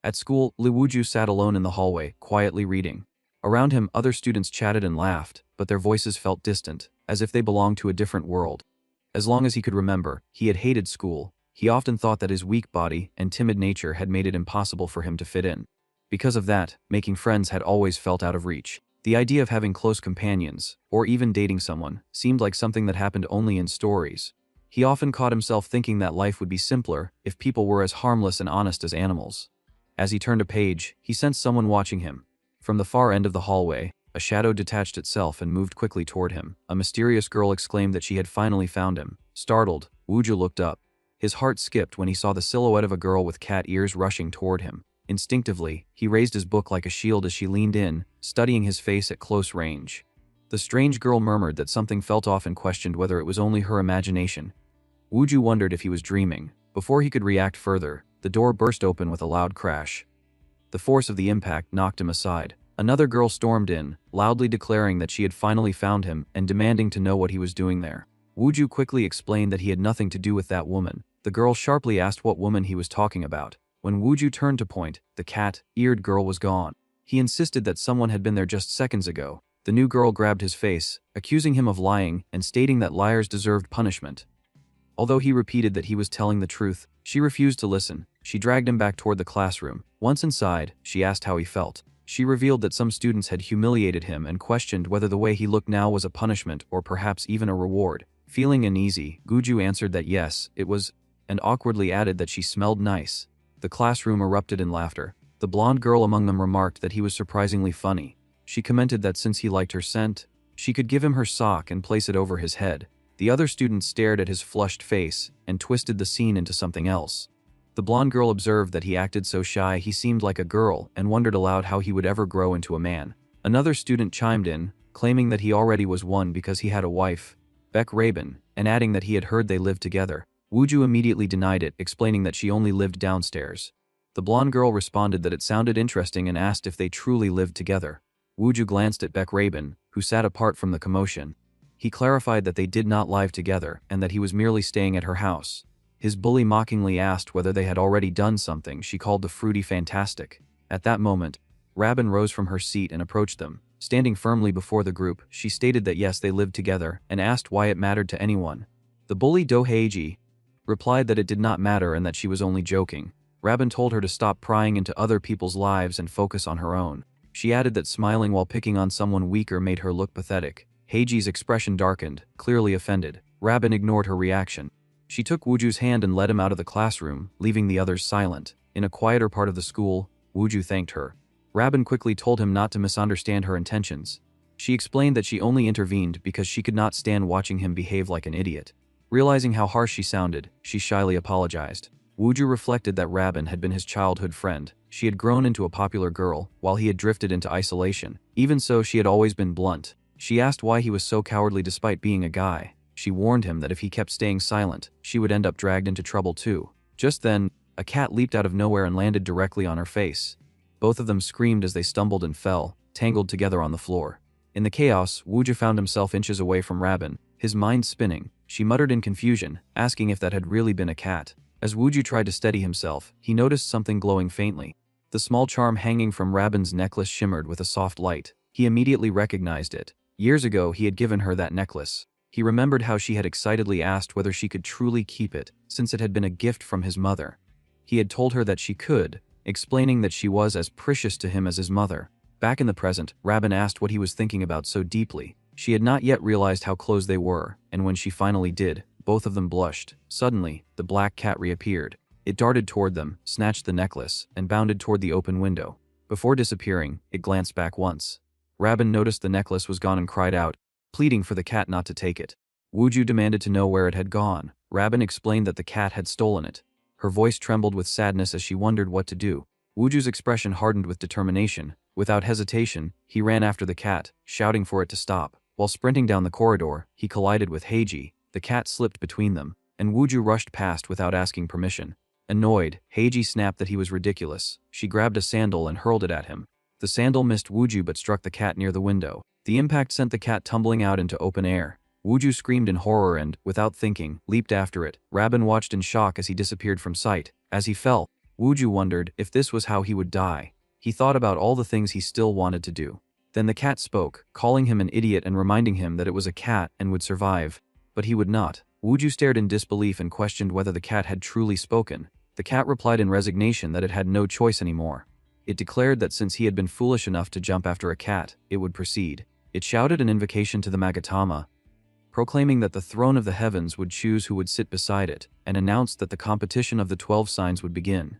At school, Li Wuju sat alone in the hallway, quietly reading. Around him, other students chatted and laughed, but their voices felt distant, as if they belonged to a different world. As long as he could remember, he had hated school. He often thought that his weak body and timid nature had made it impossible for him to fit in. Because of that, making friends had always felt out of reach. The idea of having close companions, or even dating someone, seemed like something that happened only in stories. He often caught himself thinking that life would be simpler if people were as harmless and honest as animals. As he turned a page, he sensed someone watching him. From the far end of the hallway, a shadow detached itself and moved quickly toward him. A mysterious girl exclaimed that she had finally found him. Startled, Wuju looked up. His heart skipped when he saw the silhouette of a girl with cat ears rushing toward him. Instinctively, he raised his book like a shield as she leaned in, studying his face at close range. The strange girl murmured that something felt off and questioned whether it was only her imagination. Wuju wondered if he was dreaming. Before he could react further, the door burst open with a loud crash. The force of the impact knocked him aside. Another girl stormed in, loudly declaring that she had finally found him and demanding to know what he was doing there. Wuju quickly explained that he had nothing to do with that woman. The girl sharply asked what woman he was talking about. When Wuju turned to point, the cat-eared girl was gone. He insisted that someone had been there just seconds ago. The new girl grabbed his face, accusing him of lying and stating that liars deserved punishment. Although he repeated that he was telling the truth, she refused to listen. She dragged him back toward the classroom. Once inside, she asked how he felt. She revealed that some students had humiliated him and questioned whether the way he looked now was a punishment or perhaps even a reward. Feeling uneasy, Guju answered that yes, it was, and awkwardly added that she smelled nice. The classroom erupted in laughter. The blonde girl among them remarked that he was surprisingly funny. She commented that since he liked her scent, she could give him her sock and place it over his head. The other students stared at his flushed face and twisted the scene into something else. The blonde girl observed that he acted so shy he seemed like a girl and wondered aloud how he would ever grow into a man. Another student chimed in, claiming that he already was one because he had a wife, Beck Rabin, and adding that he had heard they lived together. Wuju immediately denied it, explaining that she only lived downstairs. The blonde girl responded that it sounded interesting and asked if they truly lived together. Wuju glanced at Beck Rabin, who sat apart from the commotion. He clarified that they did not live together and that he was merely staying at her house. His bully mockingly asked whether they had already done something she called the fruity fantastic. At that moment, Rabin rose from her seat and approached them. Standing firmly before the group, she stated that yes, they lived together and asked why it mattered to anyone. The bully Doheiji replied that it did not matter and that she was only joking. Rabin told her to stop prying into other people's lives and focus on her own. She added that smiling while picking on someone weaker made her look pathetic. Heiji's expression darkened, clearly offended. Rabin ignored her reaction. She took Wuju's hand and led him out of the classroom, leaving the others silent. In a quieter part of the school, Wuju thanked her. Rabin quickly told him not to misunderstand her intentions. She explained that she only intervened because she could not stand watching him behave like an idiot. Realizing how harsh she sounded, she shyly apologized. Wuju reflected that Rabin had been his childhood friend. She had grown into a popular girl, while he had drifted into isolation. Even so, she had always been blunt. She asked why he was so cowardly despite being a guy. She warned him that if he kept staying silent, she would end up dragged into trouble too. Just then, a cat leaped out of nowhere and landed directly on her face. Both of them screamed as they stumbled and fell, tangled together on the floor. In the chaos, Wuju found himself inches away from Rabin, his mind spinning. She muttered in confusion, asking if that had really been a cat. As Wuju tried to steady himself, he noticed something glowing faintly. The small charm hanging from Rabin's necklace shimmered with a soft light. He immediately recognized it. Years ago, he had given her that necklace. He remembered how she had excitedly asked whether she could truly keep it, since it had been a gift from his mother. He had told her that she could, explaining that she was as precious to him as his mother. Back in the present, Rabin asked what he was thinking about so deeply. She had not yet realized how close they were, and when she finally did, both of them blushed. Suddenly, the black cat reappeared. It darted toward them, snatched the necklace, and bounded toward the open window. Before disappearing, it glanced back once. Rabin noticed the necklace was gone and cried out, pleading for the cat not to take it. Wuju demanded to know where it had gone. Rabin explained that the cat had stolen it. Her voice trembled with sadness as she wondered what to do. Wuju's expression hardened with determination. Without hesitation, he ran after the cat, shouting for it to stop. While sprinting down the corridor, he collided with Heiji. The cat slipped between them, and Wuju rushed past without asking permission. Annoyed, Heiji snapped that he was ridiculous. She grabbed a sandal and hurled it at him. The sandal missed Wuju but struck the cat near the window. The impact sent the cat tumbling out into open air. Wuju screamed in horror and, without thinking, leaped after it. Rabin watched in shock as he disappeared from sight. As he fell, Wuju wondered if this was how he would die. He thought about all the things he still wanted to do. Then the cat spoke, calling him an idiot and reminding him that it was a cat and would survive. But he would not. Wuju stared in disbelief and questioned whether the cat had truly spoken. The cat replied in resignation that it had no choice anymore. It declared that since he had been foolish enough to jump after a cat, it would proceed. It shouted an invocation to the Magatama, proclaiming that the throne of the heavens would choose who would sit beside it, and announced that the competition of the 12 signs would begin.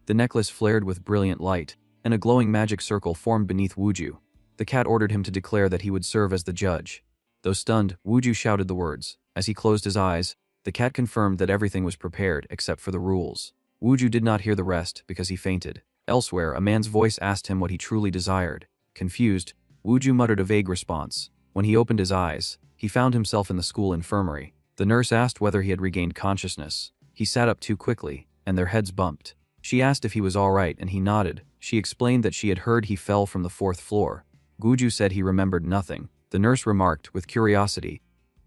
The necklace flared with brilliant light, and a glowing magic circle formed beneath Wuju. The cat ordered him to declare that he would serve as the judge. Though stunned, Wuju shouted the words. As he closed his eyes, the cat confirmed that everything was prepared except for the rules. Wuju did not hear the rest because he fainted. Elsewhere, a man's voice asked him what he truly desired. Confused, Wuju muttered a vague response. When he opened his eyes, he found himself in the school infirmary. The nurse asked whether he had regained consciousness. He sat up too quickly, and their heads bumped. She asked if he was all right, and he nodded. She explained that she had heard he fell from the 4th floor. Wuju said he remembered nothing. The nurse remarked, with curiosity,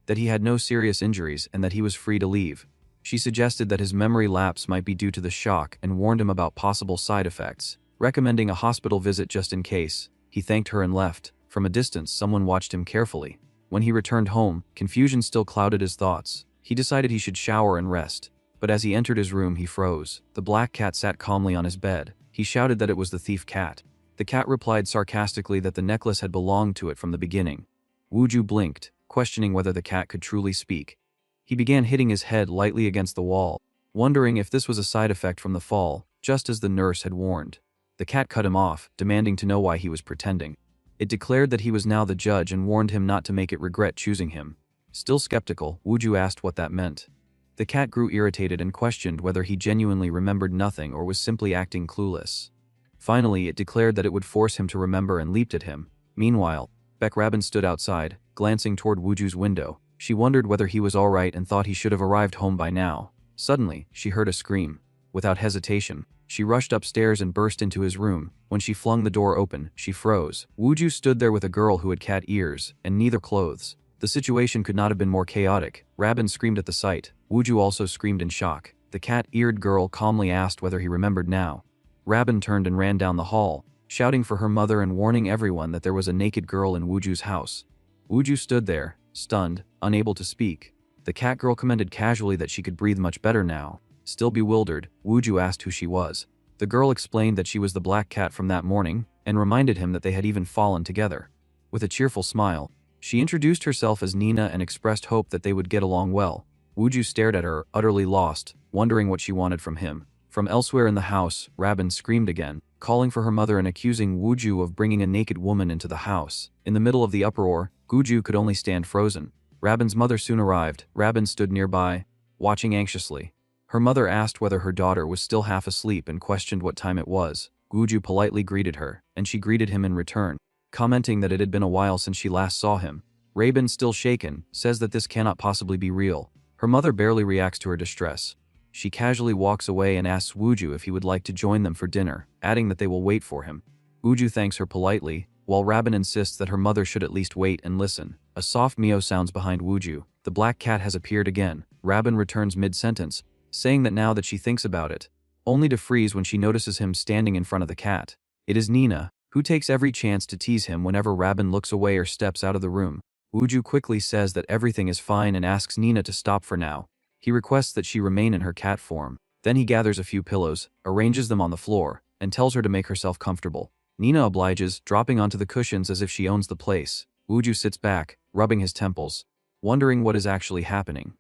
that he had no serious injuries and that he was free to leave. She suggested that his memory lapse might be due to the shock and warned him about possible side effects, recommending a hospital visit just in case. He thanked her and left. From a distance, someone watched him carefully. When he returned home, confusion still clouded his thoughts. He decided he should shower and rest. But as he entered his room, he froze. The black cat sat calmly on his bed. He shouted that it was the thief cat. The cat replied sarcastically that the necklace had belonged to it from the beginning. Wuju blinked, questioning whether the cat could truly speak. He began hitting his head lightly against the wall, wondering if this was a side effect from the fall, just as the nurse had warned. The cat cut him off, demanding to know why he was pretending. It declared that he was now the judge and warned him not to make it regret choosing him. Still skeptical, Wuju asked what that meant. The cat grew irritated and questioned whether he genuinely remembered nothing or was simply acting clueless. Finally, it declared that it would force him to remember and leaped at him. Meanwhile, Beck Rabin stood outside, glancing toward Wuju's window. She wondered whether he was all right and thought he should have arrived home by now. Suddenly, she heard a scream. Without hesitation, she rushed upstairs and burst into his room. When she flung the door open, she froze. Wuju stood there with a girl who had cat ears, and neither clothes. The situation could not have been more chaotic. Rabin screamed at the sight. Wuju also screamed in shock. The cat-eared girl calmly asked whether he remembered now. Rabin turned and ran down the hall, shouting for her mother and warning everyone that there was a naked girl in Wuju's house. Wuju stood there, stunned, unable to speak. The cat girl commented casually that she could breathe much better now. Still bewildered, Wuju asked who she was. The girl explained that she was the black cat from that morning, and reminded him that they had even fallen together. With a cheerful smile, she introduced herself as Nina and expressed hope that they would get along well. Wuju stared at her, utterly lost, wondering what she wanted from him. From elsewhere in the house, Rabin screamed again, calling for her mother and accusing Wuju of bringing a naked woman into the house. In the middle of the uproar, Wuju could only stand frozen. Rabin's mother soon arrived. Rabin stood nearby, watching anxiously. Her mother asked whether her daughter was still half asleep and questioned what time it was. Wuju politely greeted her, and she greeted him in return, commenting that it had been a while since she last saw him. Rabin, still shaken, says that this cannot possibly be real. Her mother barely reacts to her distress. She casually walks away and asks Wuju if he would like to join them for dinner, adding that they will wait for him. Wuju thanks her politely, while Rabin insists that her mother should at least wait and listen. A soft meow sounds behind Wuju. The black cat has appeared again. Rabin returns mid-sentence, saying that now that she thinks about it, only to freeze when she notices him standing in front of the cat. It is Nina, who takes every chance to tease him whenever Rabin looks away or steps out of the room. Wuju quickly says that everything is fine and asks Nina to stop for now. He requests that she remain in her cat form. Then he gathers a few pillows, arranges them on the floor, and tells her to make herself comfortable. Nina obliges, dropping onto the cushions as if she owns the place. Wuju sits back, rubbing his temples, wondering what is actually happening.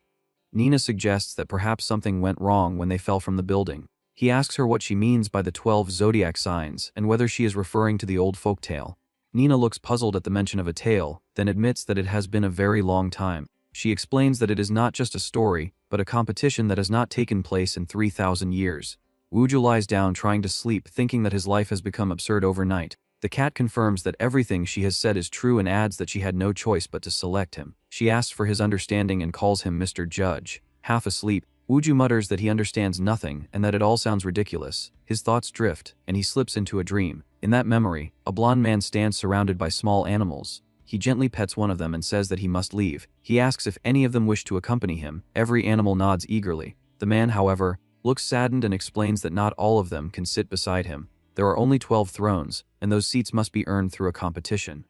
Nina suggests that perhaps something went wrong when they fell from the building. He asks her what she means by the 12 zodiac signs and whether she is referring to the old folk tale. Nina looks puzzled at the mention of a tale, then admits that it has been a very long time. She explains that it is not just a story, but a competition that has not taken place in 3,000 years. Wuju lies down trying to sleep, thinking that his life has become absurd overnight. The cat confirms that everything she has said is true and adds that she had no choice but to select him. She asks for his understanding and calls him Mr. Judge. Half asleep, Wuju mutters that he understands nothing and that it all sounds ridiculous. His thoughts drift, and he slips into a dream. In that memory, a blond man stands surrounded by small animals. He gently pets one of them and says that he must leave. He asks if any of them wish to accompany him. Every animal nods eagerly. The man, however, looks saddened and explains that not all of them can sit beside him. There are only 12 thrones, and those seats must be earned through a competition.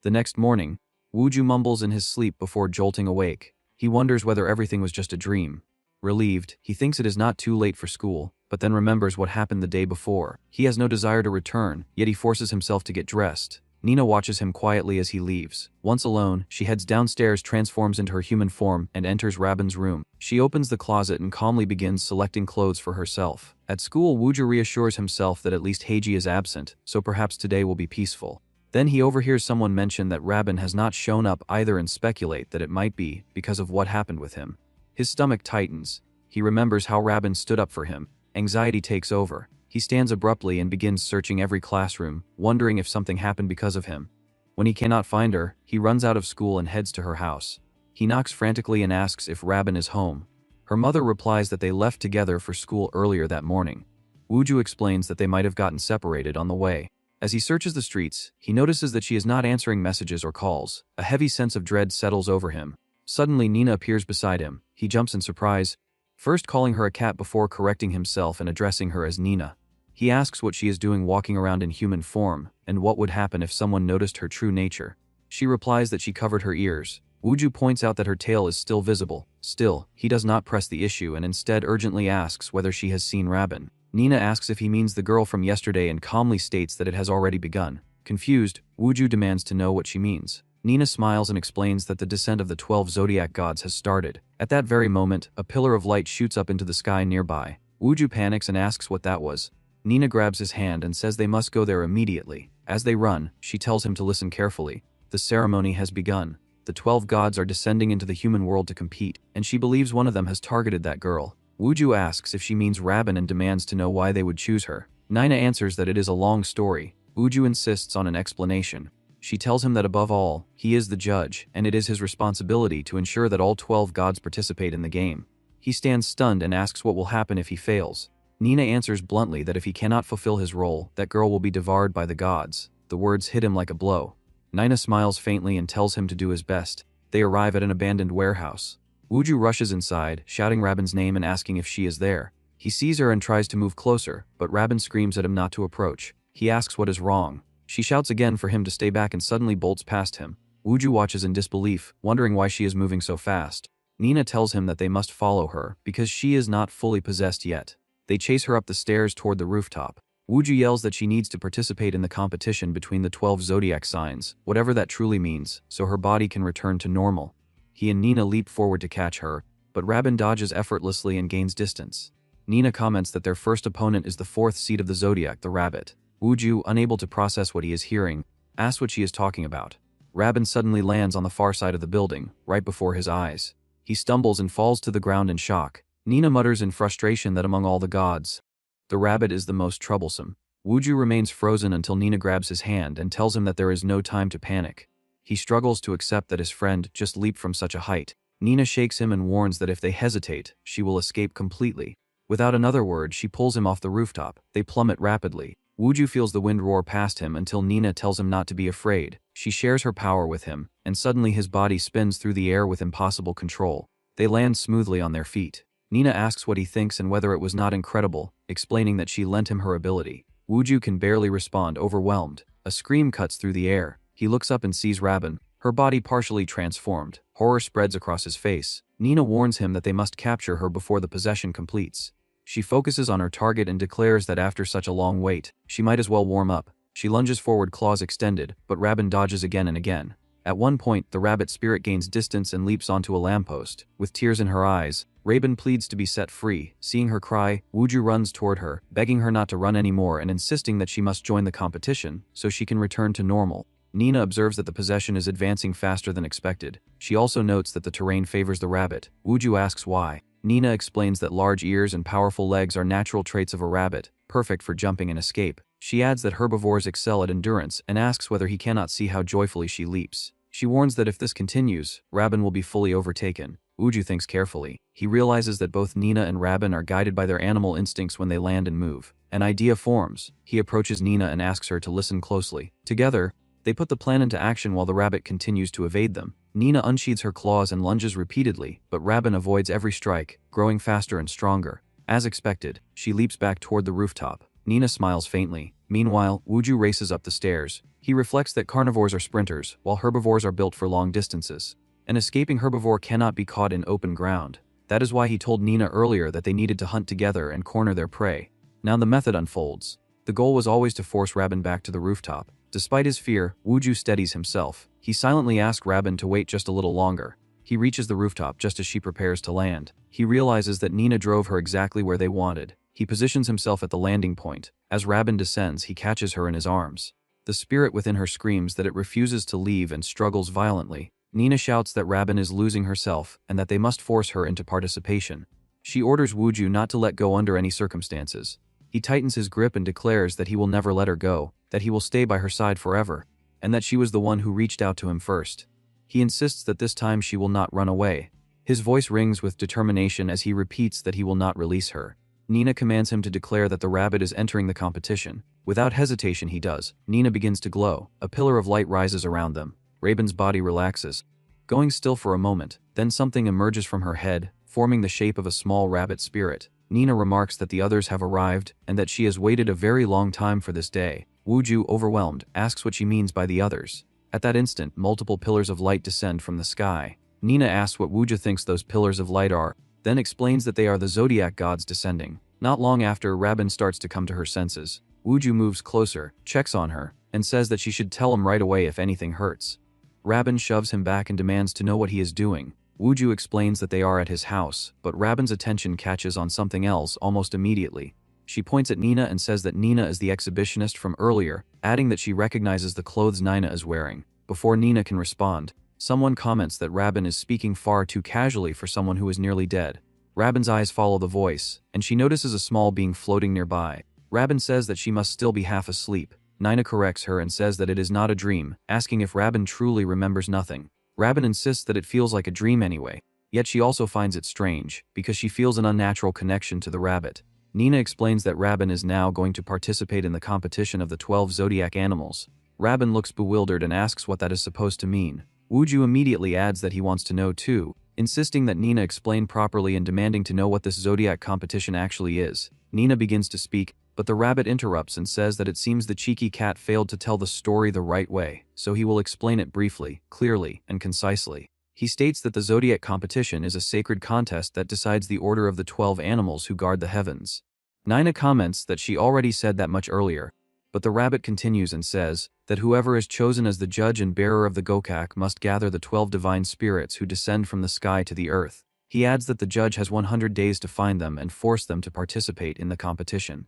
The next morning, Wuju mumbles in his sleep before jolting awake. He wonders whether everything was just a dream. Relieved, he thinks it is not too late for school, but then remembers what happened the day before. He has no desire to return, yet he forces himself to get dressed. Nina watches him quietly as he leaves. Once alone, she heads downstairs, transforms into her human form, and enters Rabin's room. She opens the closet and calmly begins selecting clothes for herself. At school, Wuju reassures himself that at least Heiji is absent, so perhaps today will be peaceful. Then he overhears someone mention that Rabin has not shown up either and speculate that it might be because of what happened with him. His stomach tightens. He remembers how Rabin stood up for him. Anxiety takes over. He stands abruptly and begins searching every classroom, wondering if something happened because of him. When he cannot find her, he runs out of school and heads to her house. He knocks frantically and asks if Rabin is home. Her mother replies that they left together for school earlier that morning. Wuju explains that they might have gotten separated on the way. As he searches the streets, he notices that she is not answering messages or calls. A heavy sense of dread settles over him. Suddenly, Nina appears beside him. He jumps in surprise, first calling her a cat before correcting himself and addressing her as Nina. He asks what she is doing walking around in human form, and what would happen if someone noticed her true nature. She replies that she covered her ears. Wuju points out that her tail is still visible. Still, he does not press the issue and instead urgently asks whether she has seen Rabin. Nina asks if he means the girl from yesterday and calmly states that it has already begun. Confused, Wuju demands to know what she means. Nina smiles and explains that the descent of the 12 zodiac gods has started. At that very moment, a pillar of light shoots up into the sky nearby. Wuju panics and asks what that was. Nina grabs his hand and says they must go there immediately. As they run, she tells him to listen carefully. The ceremony has begun. The 12 gods are descending into the human world to compete, and she believes one of them has targeted that girl. Wuju asks if she means Rabin and demands to know why they would choose her. Nina answers that it is a long story. Wuju insists on an explanation. She tells him that above all, he is the judge, and it is his responsibility to ensure that all 12 gods participate in the game. He stands stunned and asks what will happen if he fails. Nina answers bluntly that if he cannot fulfill his role, that girl will be devoured by the gods. The words hit him like a blow. Nina smiles faintly and tells him to do his best. They arrive at an abandoned warehouse. Wuju rushes inside, shouting Rabin's name and asking if she is there. He sees her and tries to move closer, but Rabin screams at him not to approach. He asks what is wrong. She shouts again for him to stay back and suddenly bolts past him. Wuju watches in disbelief, wondering why she is moving so fast. Nina tells him that they must follow her, because she is not fully possessed yet. They chase her up the stairs toward the rooftop. Wuju yells that she needs to participate in the competition between the 12 zodiac signs, whatever that truly means, so her body can return to normal. He and Nina leap forward to catch her, but Rabin dodges effortlessly and gains distance. Nina comments that their first opponent is the 4th seed of the zodiac, the rabbit. Wuju, unable to process what he is hearing, asks what she is talking about. Rabin suddenly lands on the far side of the building, right before his eyes. He stumbles and falls to the ground in shock. Nina mutters in frustration that among all the gods, the rabbit is the most troublesome. Wuju remains frozen until Nina grabs his hand and tells him that there is no time to panic. He struggles to accept that his friend just leaped from such a height. Nina shakes him and warns that if they hesitate, she will escape completely. Without another word, she pulls him off the rooftop. They plummet rapidly. Wuju feels the wind roar past him until Nina tells him not to be afraid. She shares her power with him, and suddenly his body spins through the air with impossible control. They land smoothly on their feet. Nina asks what he thinks and whether it was not incredible, explaining that she lent him her ability. Wuju can barely respond, overwhelmed. A scream cuts through the air. He looks up and sees Rabin, her body partially transformed. Horror spreads across his face. Nina warns him that they must capture her before the possession completes. She focuses on her target and declares that after such a long wait, she might as well warm up. She lunges forward, claws extended, but Rabin dodges again and again. At one point, the rabbit spirit gains distance and leaps onto a lamppost. With tears in her eyes, Rabin pleads to be set free. Seeing her cry, Wuju runs toward her, begging her not to run anymore and insisting that she must join the competition so she can return to normal. Nina observes that the possession is advancing faster than expected. She also notes that the terrain favors the rabbit. Wuju asks why. Nina explains that large ears and powerful legs are natural traits of a rabbit, perfect for jumping and escape. She adds that herbivores excel at endurance and asks whether he cannot see how joyfully she leaps. She warns that if this continues, Rabin will be fully overtaken. Wuju thinks carefully. He realizes that both Nina and Rabin are guided by their animal instincts when they land and move. An idea forms. He approaches Nina and asks her to listen closely. Together, they put the plan into action while the rabbit continues to evade them. Nina unsheathes her claws and lunges repeatedly, but Rabin avoids every strike, growing faster and stronger. As expected, she leaps back toward the rooftop. Nina smiles faintly. Meanwhile, Wooju races up the stairs. He reflects that carnivores are sprinters, while herbivores are built for long distances. An escaping herbivore cannot be caught in open ground. That is why he told Nina earlier that they needed to hunt together and corner their prey. Now the method unfolds. The goal was always to force Rabin back to the rooftop. Despite his fear, Wooju steadies himself. He silently asks Rabin to wait just a little longer. He reaches the rooftop just as she prepares to land. He realizes that Nina drove her exactly where they wanted. He positions himself at the landing point. As Rabin descends, he catches her in his arms. The spirit within her screams that it refuses to leave and struggles violently. Nina shouts that Rabin is losing herself and that they must force her into participation. She orders Wooju not to let go under any circumstances. He tightens his grip and declares that he will never let her go, that he will stay by her side forever, and that she was the one who reached out to him first. He insists that this time she will not run away. His voice rings with determination as he repeats that he will not release her. Nina commands him to declare that the rabbit is entering the competition. Without hesitation he does. Nina begins to glow. A pillar of light rises around them. Rabin's body relaxes, going still for a moment. Then something emerges from her head, forming the shape of a small rabbit spirit. Nina remarks that the others have arrived and that she has waited a very long time for this day. Wooju, overwhelmed, asks what she means by the others. At that instant, multiple pillars of light descend from the sky. Nina asks what Wooju thinks those pillars of light are, then explains that they are the zodiac gods descending. Not long after, Rabin starts to come to her senses. Wooju moves closer, checks on her, and says that she should tell him right away if anything hurts. Rabin shoves him back and demands to know what he is doing. Wooju explains that they are at his house, but Rabin's attention catches on something else almost immediately. She points at Nina and says that Nina is the exhibitionist from earlier, adding that she recognizes the clothes Nina is wearing. Before Nina can respond, someone comments that Rabin is speaking far too casually for someone who is nearly dead. Rabin's eyes follow the voice, and she notices a small being floating nearby. Rabin says that she must still be half asleep. Nina corrects her and says that it is not a dream, asking if Rabin truly remembers nothing. Rabin insists that it feels like a dream anyway, yet she also finds it strange, because she feels an unnatural connection to the rabbit. Nina explains that Rabin is now going to participate in the competition of the 12 zodiac animals. Rabin looks bewildered and asks what that is supposed to mean. Wooju immediately adds that he wants to know too, insisting that Nina explain properly and demanding to know what this zodiac competition actually is. Nina begins to speak, but the rabbit interrupts and says that it seems the cheeky cat failed to tell the story the right way, so he will explain it briefly, clearly, and concisely. He states that the zodiac competition is a sacred contest that decides the order of the 12 animals who guard the heavens. Nina comments that she already said that much earlier, but the rabbit continues and says that whoever is chosen as the judge and bearer of the gokak must gather the 12 divine spirits who descend from the sky to the earth. He adds that the judge has 100 days to find them and force them to participate in the competition.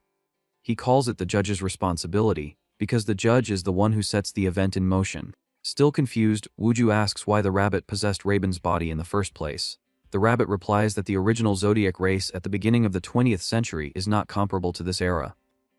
He calls it the judge's responsibility, because the judge is the one who sets the event in motion. Still confused, Wooju asks why the rabbit possessed Rabin's body in the first place. The rabbit replies that the original zodiac race at the beginning of the 20th century is not comparable to this era.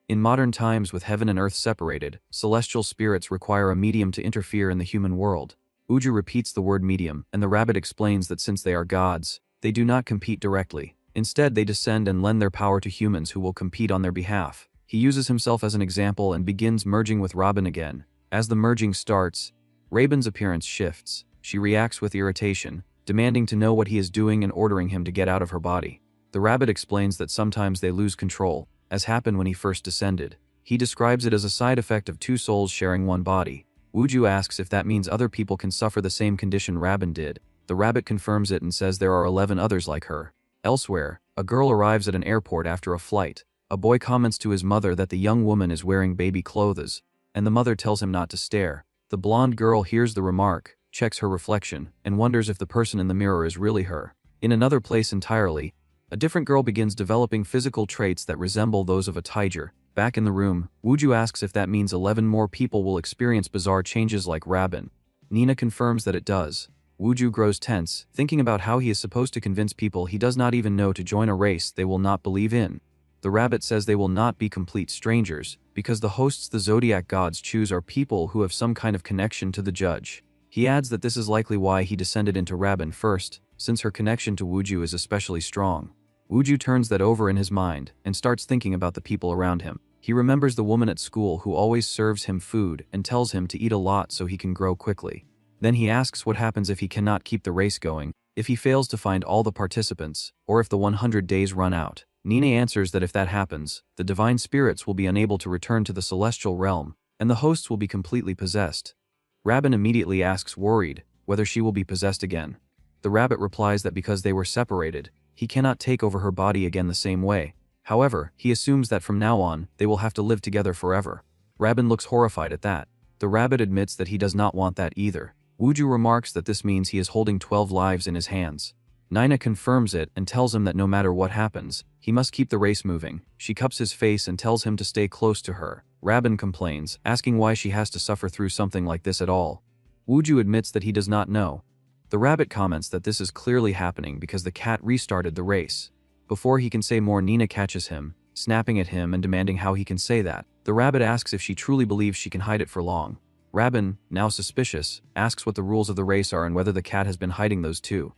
In modern times, with heaven and earth separated, celestial spirits require a medium to interfere in the human world. Wooju repeats the word medium, and the rabbit explains that since they are gods, they do not compete directly. Instead, they descend and lend their power to humans who will compete on their behalf. He uses himself as an example and begins merging with Rabin again. As the merging starts, Rabin's appearance shifts. She reacts with irritation, demanding to know what he is doing and ordering him to get out of her body. The rabbit explains that sometimes they lose control, as happened when he first descended. He describes it as a side effect of two souls sharing one body. Wooju asks if that means other people can suffer the same condition Rabin did. The rabbit confirms it and says there are 11 others like her. Elsewhere, a girl arrives at an airport after a flight. A boy comments to his mother that the young woman is wearing baby clothes, and the mother tells him not to stare. The blonde girl hears the remark, checks her reflection, and wonders if the person in the mirror is really her. In another place entirely, a different girl begins developing physical traits that resemble those of a tiger. Back in the room, Wooju asks if that means 11 more people will experience bizarre changes like Rabin. Nina confirms that it does. Wooju grows tense, thinking about how he is supposed to convince people he does not even know to join a race they will not believe in. The rabbit says they will not be complete strangers, because the hosts the zodiac gods choose are people who have some kind of connection to the judge. He adds that this is likely why he descended into Rabin first, since her connection to Wooju is especially strong. Wooju turns that over in his mind and starts thinking about the people around him. He remembers the woman at school who always serves him food and tells him to eat a lot so he can grow quickly. Then he asks what happens if he cannot keep the race going, if he fails to find all the participants, or if the 100 days run out. Nina answers that if that happens, the divine spirits will be unable to return to the celestial realm, and the hosts will be completely possessed. Rabin immediately asks, worried, whether she will be possessed again. The rabbit replies that because they were separated, he cannot take over her body again the same way. However, he assumes that from now on, they will have to live together forever. Rabin looks horrified at that. The rabbit admits that he does not want that either. Wooju remarks that this means he is holding 12 lives in his hands. Nina confirms it and tells him that no matter what happens, he must keep the race moving. She cups his face and tells him to stay close to her. Rabin complains, asking why she has to suffer through something like this at all. Wooju admits that he does not know. The rabbit comments that this is clearly happening because the cat restarted the race. Before he can say more, Nina catches him, snapping at him and demanding how he can say that. The rabbit asks if she truly believes she can hide it for long. Rabin, now suspicious, asks what the rules of the race are and whether the cat has been hiding those too.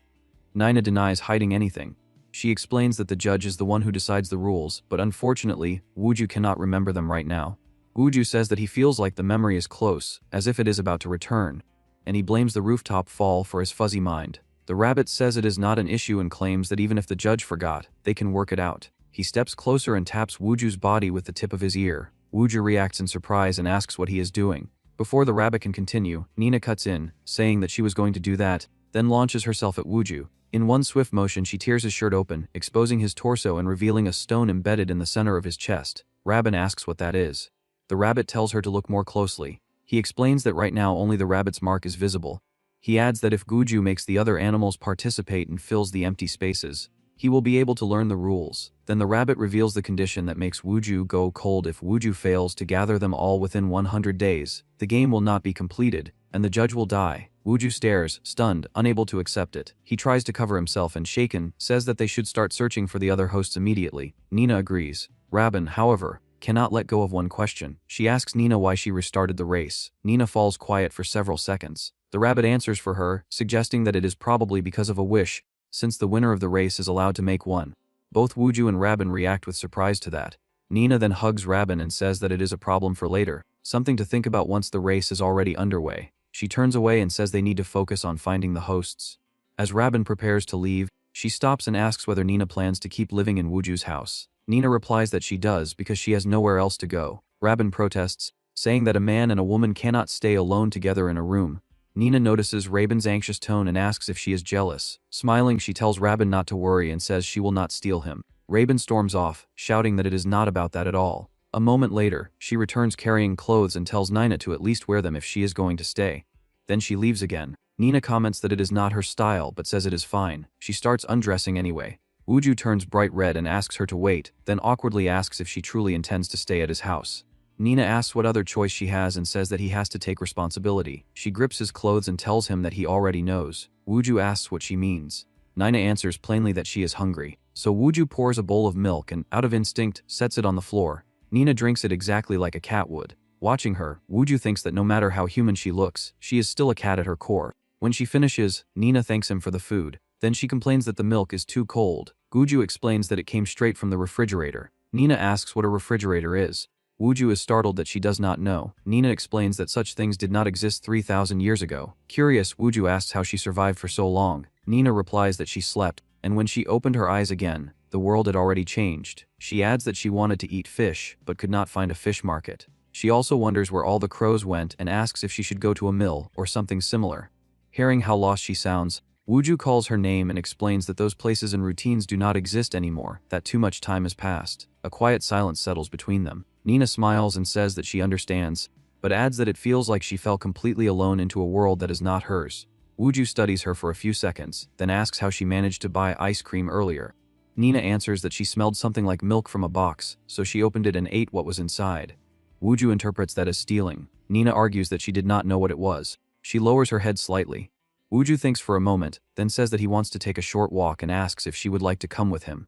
Nina denies hiding anything. She explains that the judge is the one who decides the rules, but unfortunately, Wooju cannot remember them right now. Wooju says that he feels like the memory is close, as if it is about to return, and he blames the rooftop fall for his fuzzy mind. The rabbit says it is not an issue and claims that even if the judge forgot, they can work it out. He steps closer and taps Wooju's body with the tip of his ear. Wooju reacts in surprise and asks what he is doing. Before the rabbit can continue, Nina cuts in, saying that she was going to do that, then launches herself at Wooju. In one swift motion, she tears his shirt open, exposing his torso and revealing a stone embedded in the center of his chest. Rabin asks what that is. The rabbit tells her to look more closely. He explains that right now only the rabbit's mark is visible. He adds that if Wooju makes the other animals participate and fills the empty spaces, he will be able to learn the rules. Then the rabbit reveals the condition that makes Wooju go cold. If Wooju fails to gather them all within 100 days, the game will not be completed, and the judge will die. Wooju stares, stunned, unable to accept it. He tries to cover himself and, shaken, says that they should start searching for the other hosts immediately. Nina agrees. Rabin, however, cannot let go of one question. She asks Nina why she restarted the race. Nina falls quiet for several seconds. The rabbit answers for her, suggesting that it is probably because of a wish, since the winner of the race is allowed to make one. Both Wooju and Rabin react with surprise to that. Nina then hugs Rabin and says that it is a problem for later, something to think about once the race is already underway. She turns away and says they need to focus on finding the hosts. As Rabin prepares to leave, she stops and asks whether Nina plans to keep living in Wooju's house. Nina replies that she does because she has nowhere else to go. Rabin protests, saying that a man and a woman cannot stay alone together in a room. Nina notices Rabin's anxious tone and asks if she is jealous. Smiling, she tells Rabin not to worry and says she will not steal him. Rabin storms off, shouting that it is not about that at all. A moment later, she returns carrying clothes and tells Nina to at least wear them if she is going to stay. Then she leaves again. Nina comments that it is not her style but says it is fine. She starts undressing anyway. Wooju turns bright red and asks her to wait, then awkwardly asks if she truly intends to stay at his house. Nina asks what other choice she has and says that he has to take responsibility. She grips his clothes and tells him that he already knows. Wooju asks what she means. Nina answers plainly that she is hungry. So Wooju pours a bowl of milk and, out of instinct, sets it on the floor. Nina drinks it exactly like a cat would. Watching her, Wooju thinks that no matter how human she looks, she is still a cat at her core. When she finishes, Nina thanks him for the food. Then she complains that the milk is too cold. Wooju explains that it came straight from the refrigerator. Nina asks what a refrigerator is. Wooju is startled that she does not know. Nina explains that such things did not exist 3,000 years ago. Curious, Wooju asks how she survived for so long. Nina replies that she slept, and when she opened her eyes again, the world had already changed. She adds that she wanted to eat fish, but could not find a fish market. She also wonders where all the crows went and asks if she should go to a mill or something similar. Hearing how lost she sounds, Wooju calls her name and explains that those places and routines do not exist anymore, that too much time has passed. A quiet silence settles between them. Nina smiles and says that she understands, but adds that it feels like she fell completely alone into a world that is not hers. Wooju studies her for a few seconds, then asks how she managed to buy ice cream earlier. Nina answers that she smelled something like milk from a box, so she opened it and ate what was inside. Wooju interprets that as stealing. Nina argues that she did not know what it was. She lowers her head slightly. Wooju thinks for a moment, then says that he wants to take a short walk and asks if she would like to come with him.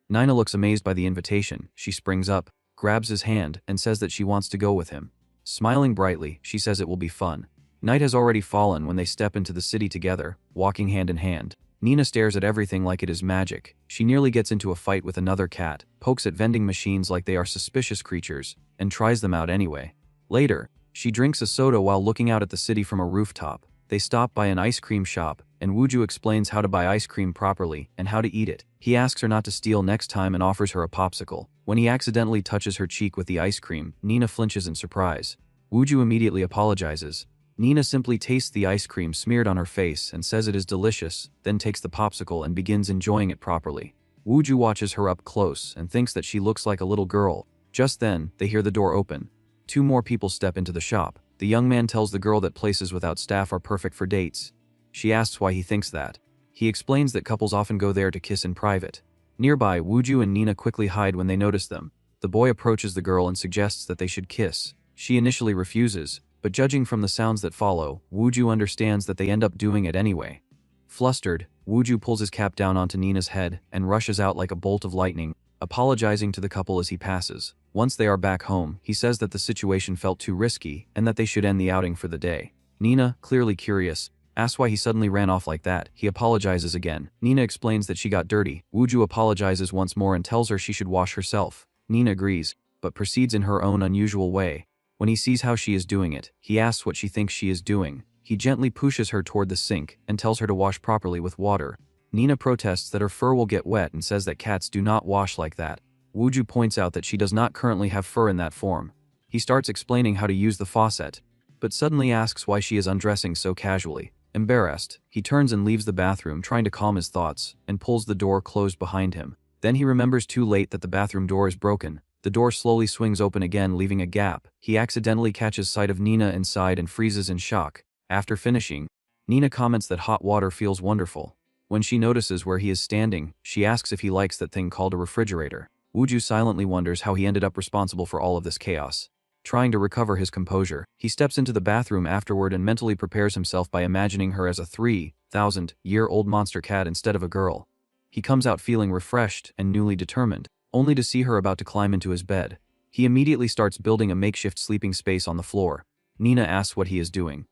Nina looks amazed by the invitation. She springs up, grabs his hand, and says that she wants to go with him. Smiling brightly, she says it will be fun. Night has already fallen when they step into the city together, walking hand in hand. Nina stares at everything like it is magic. She nearly gets into a fight with another cat, pokes at vending machines like they are suspicious creatures, and tries them out anyway. Later, she drinks a soda while looking out at the city from a rooftop. They stop by an ice cream shop, and Wooju explains how to buy ice cream properly and how to eat it. He asks her not to steal next time and offers her a popsicle. When he accidentally touches her cheek with the ice cream, Nina flinches in surprise. Wooju immediately apologizes. Nina simply tastes the ice cream smeared on her face and says it is delicious, then takes the popsicle and begins enjoying it properly. Wooju watches her up close and thinks that she looks like a little girl. Just then, they hear the door open. 2 more people step into the shop. The young man tells the girl that places without staff are perfect for dates. She asks why he thinks that. He explains that couples often go there to kiss in private. Nearby, Wooju and Nina quickly hide when they notice them. The boy approaches the girl and suggests that they should kiss. She initially refuses, but judging from the sounds that follow, Wooju understands that they end up doing it anyway. Flustered, Wooju pulls his cap down onto Nina's head and rushes out like a bolt of lightning, apologizing to the couple as he passes. Once they are back home, he says that the situation felt too risky and that they should end the outing for the day. Nina, clearly curious, asks why he suddenly ran off like that. He apologizes again. Nina explains that she got dirty. Wooju apologizes once more and tells her she should wash herself. Nina agrees, but proceeds in her own unusual way. When he sees how she is doing it, he asks what she thinks she is doing. He gently pushes her toward the sink and tells her to wash properly with water. Nina protests that her fur will get wet and says that cats do not wash like that. Wooju points out that she does not currently have fur in that form. He starts explaining how to use the faucet, but suddenly asks why she is undressing so casually. Embarrassed, he turns and leaves the bathroom trying to calm his thoughts and pulls the door closed behind him. Then he remembers too late that the bathroom door is broken. The door slowly swings open again, leaving a gap. He accidentally catches sight of Nina inside and freezes in shock. After finishing, Nina comments that hot water feels wonderful. When she notices where he is standing, she asks if he likes that thing called a refrigerator. Wooju silently wonders how he ended up responsible for all of this chaos. Trying to recover his composure, he steps into the bathroom afterward and mentally prepares himself by imagining her as a 3,000-year-old monster cat instead of a girl. He comes out feeling refreshed and newly determined, only to see her about to climb into his bed. He immediately starts building a makeshift sleeping space on the floor. Nina asks what he is doing.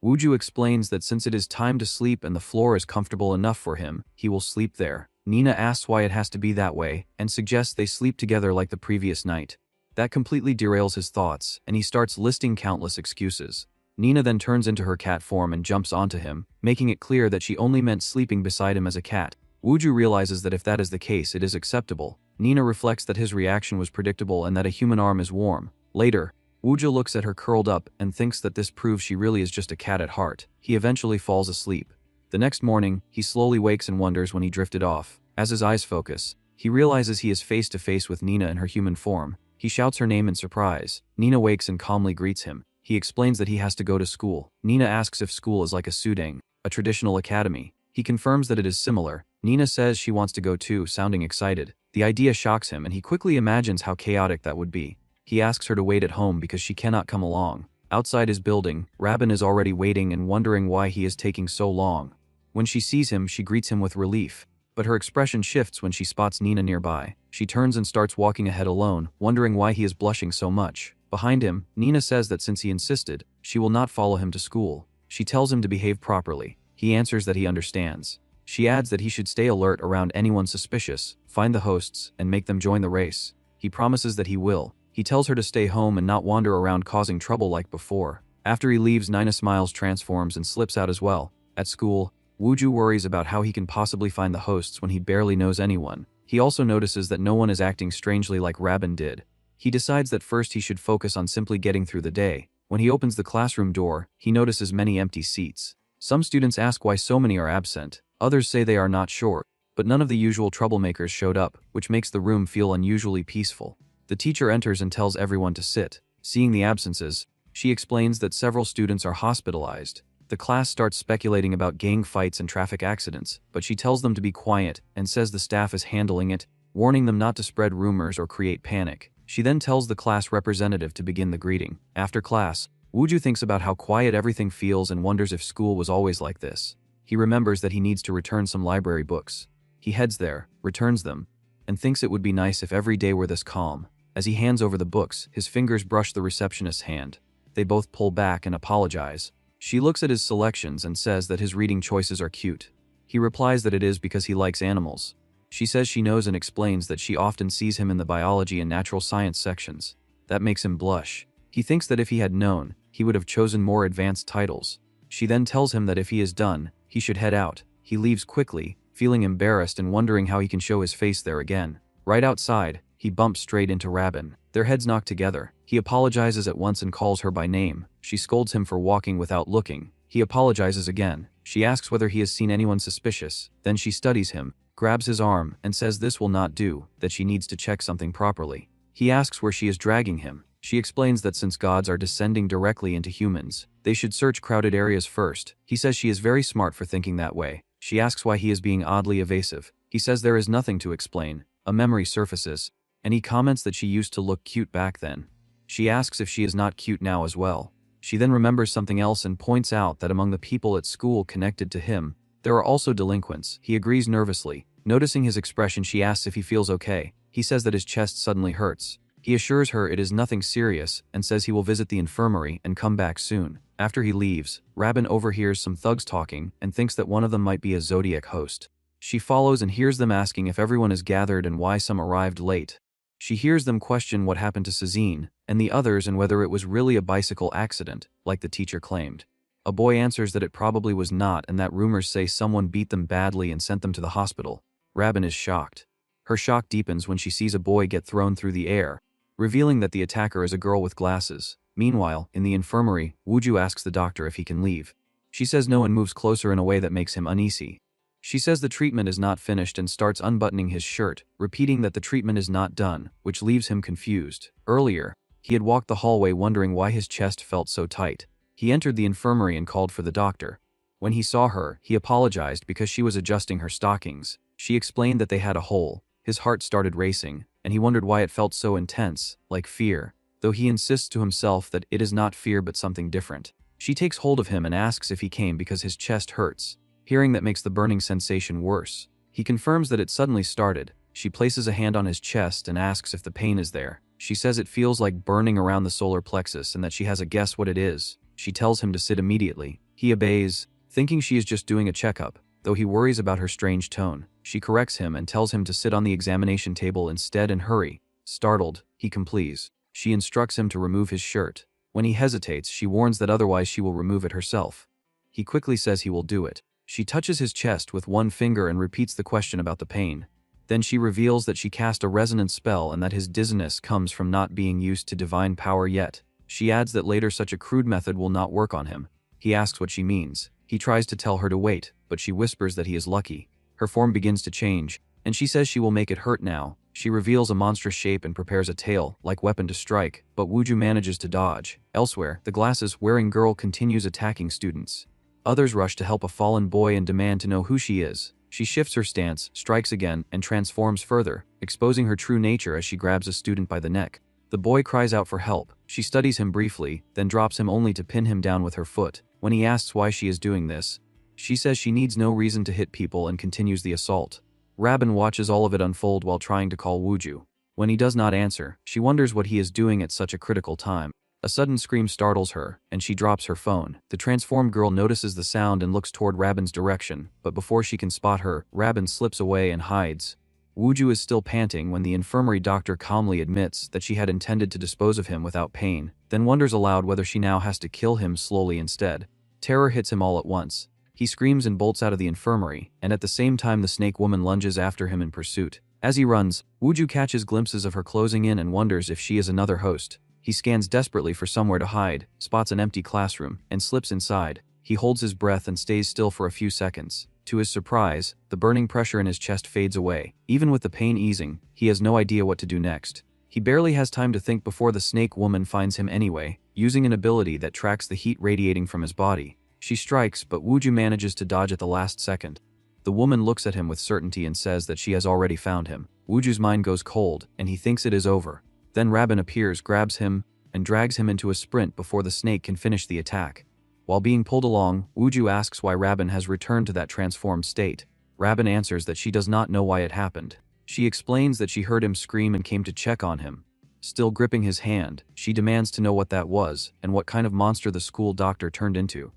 Wooju explains that since it is time to sleep and the floor is comfortable enough for him, he will sleep there. Nina asks why it has to be that way and suggests they sleep together like the previous night. That completely derails his thoughts, and he starts listing countless excuses. Nina then turns into her cat form and jumps onto him, making it clear that she only meant sleeping beside him as a cat. Wooju realizes that if that is the case, it is acceptable. Nina reflects that his reaction was predictable and that a human arm is warm. Later, Wooju looks at her curled up and thinks that this proves she really is just a cat at heart. He eventually falls asleep. The next morning, he slowly wakes and wonders when he drifted off. As his eyes focus, he realizes he is face to face with Nina in her human form. He shouts her name in surprise. Nina wakes and calmly greets him. He explains that he has to go to school. Nina asks if school is like a sudang, a traditional academy. He confirms that it is similar. Nina says she wants to go too, sounding excited. The idea shocks him and he quickly imagines how chaotic that would be. He asks her to wait at home because she cannot come along. Outside his building, Rabin is already waiting and wondering why he is taking so long. When she sees him, she greets him with relief. But her expression shifts when she spots Nina nearby. She turns and starts walking ahead alone, wondering why he is blushing so much. Behind him, Nina says that since he insisted, she will not follow him to school. She tells him to behave properly. He answers that he understands. She adds that he should stay alert around anyone suspicious, find the hosts, and make them join the race. He promises that he will. He tells her to stay home and not wander around causing trouble like before. After he leaves, Nina smiles, transforms, and slips out as well. At school, Wooju worries about how he can possibly find the hosts when he barely knows anyone. He also notices that no one is acting strangely like Rabin did. He decides that first he should focus on simply getting through the day. When he opens the classroom door, he notices many empty seats. Some students ask why so many are absent. Others say they are not sure, but none of the usual troublemakers showed up, which makes the room feel unusually peaceful. The teacher enters and tells everyone to sit. Seeing the absences, she explains that several students are hospitalized. The class starts speculating about gang fights and traffic accidents, but she tells them to be quiet and says the staff is handling it, warning them not to spread rumors or create panic. She then tells the class representative to begin the greeting. After class, Wooju thinks about how quiet everything feels and wonders if school was always like this. He remembers that he needs to return some library books. He heads there, returns them, and thinks it would be nice if every day were this calm. As he hands over the books, his fingers brush the receptionist's hand. They both pull back and apologize. She looks at his selections and says that his reading choices are cute. He replies that it is because he likes animals. She says she knows and explains that she often sees him in the biology and natural science sections. That makes him blush. He thinks that if he had known, he would have chosen more advanced titles. She then tells him that if he is done, he should head out. He leaves quickly, feeling embarrassed and wondering how he can show his face there again. Right outside, he bumps straight into Rabin. Their heads knock together. He apologizes at once and calls her by name. She scolds him for walking without looking. He apologizes again. She asks whether he has seen anyone suspicious. Then she studies him, grabs his arm, and says this will not do, that she needs to check something properly. He asks where she is dragging him. She explains that since gods are descending directly into humans, they should search crowded areas first. He says she is very smart for thinking that way. She asks why he is being oddly evasive. He says there is nothing to explain. A memory surfaces, and he comments that she used to look cute back then. She asks if she is not cute now as well. She then remembers something else and points out that among the people at school connected to him, there are also delinquents. He agrees nervously. Noticing his expression, she asks if he feels okay. He says that his chest suddenly hurts. He assures her it is nothing serious and says he will visit the infirmary and come back soon. After he leaves, Rabin overhears some thugs talking and thinks that one of them might be a Zodiac host. She follows and hears them asking if everyone is gathered and why some arrived late. She hears them question what happened to Sazine and the others and whether it was really a bicycle accident, like the teacher claimed. A boy answers that it probably was not and that rumors say someone beat them badly and sent them to the hospital. Rabin is shocked. Her shock deepens when she sees a boy get thrown through the air, revealing that the attacker is a girl with glasses. Meanwhile, in the infirmary, Wooju asks the doctor if he can leave. She says no and moves closer in a way that makes him uneasy. She says the treatment is not finished and starts unbuttoning his shirt, repeating that the treatment is not done, which leaves him confused. Earlier, he had walked the hallway wondering why his chest felt so tight. He entered the infirmary and called for the doctor. When he saw her, he apologized because she was adjusting her stockings. She explained that they had a hole. His heart started racing, and he wondered why it felt so intense, like fear, though he insists to himself that it is not fear but something different. She takes hold of him and asks if he came because his chest hurts. Hearing that makes the burning sensation worse. He confirms that it suddenly started. She places a hand on his chest and asks if the pain is there. She says it feels like burning around the solar plexus and that she has a guess what it is. She tells him to sit immediately. He obeys, thinking she is just doing a checkup, though he worries about her strange tone. She corrects him and tells him to sit on the examination table instead and hurry. Startled, he complies. She instructs him to remove his shirt. When he hesitates, she warns that otherwise she will remove it herself. He quickly says he will do it. She touches his chest with one finger and repeats the question about the pain. Then she reveals that she cast a resonance spell and that his dizziness comes from not being used to divine power yet. She adds that later such a crude method will not work on him. He asks what she means. He tries to tell her to wait, but she whispers that he is lucky. Her form begins to change, and she says she will make it hurt now. She reveals a monstrous shape and prepares a tail-like weapon to strike, but Wooju manages to dodge. Elsewhere, the glasses-wearing girl continues attacking students. Others rush to help a fallen boy and demand to know who she is. She shifts her stance, strikes again, and transforms further, exposing her true nature as she grabs a student by the neck. The boy cries out for help. She studies him briefly, then drops him only to pin him down with her foot. When he asks why she is doing this, she says she needs no reason to hit people and continues the assault. Rabin watches all of it unfold while trying to call Wooju. When he does not answer, she wonders what he is doing at such a critical time. A sudden scream startles her, and she drops her phone. The transformed girl notices the sound and looks toward Rabin's direction, but before she can spot her, Rabin slips away and hides. Wooju is still panting when the infirmary doctor calmly admits that she had intended to dispose of him without pain, then wonders aloud whether she now has to kill him slowly instead. Terror hits him all at once. He screams and bolts out of the infirmary, and at the same time the snake woman lunges after him in pursuit. As he runs, Wooju catches glimpses of her closing in and wonders if she is another host. He scans desperately for somewhere to hide, spots an empty classroom, and slips inside. He holds his breath and stays still for a few seconds. To his surprise, the burning pressure in his chest fades away. Even with the pain easing, he has no idea what to do next. He barely has time to think before the snake woman finds him anyway, using an ability that tracks the heat radiating from his body. She strikes, but Wooju manages to dodge at the last second. The woman looks at him with certainty and says that she has already found him. Wooju's mind goes cold, and he thinks it is over. Then Rabin appears, grabs him, and drags him into a sprint before the snake can finish the attack. While being pulled along, Wooju asks why Rabin has returned to that transformed state. Rabin answers that she does not know why it happened. She explains that she heard him scream and came to check on him. Still gripping his hand, she demands to know what that was and what kind of monster the school doctor turned into.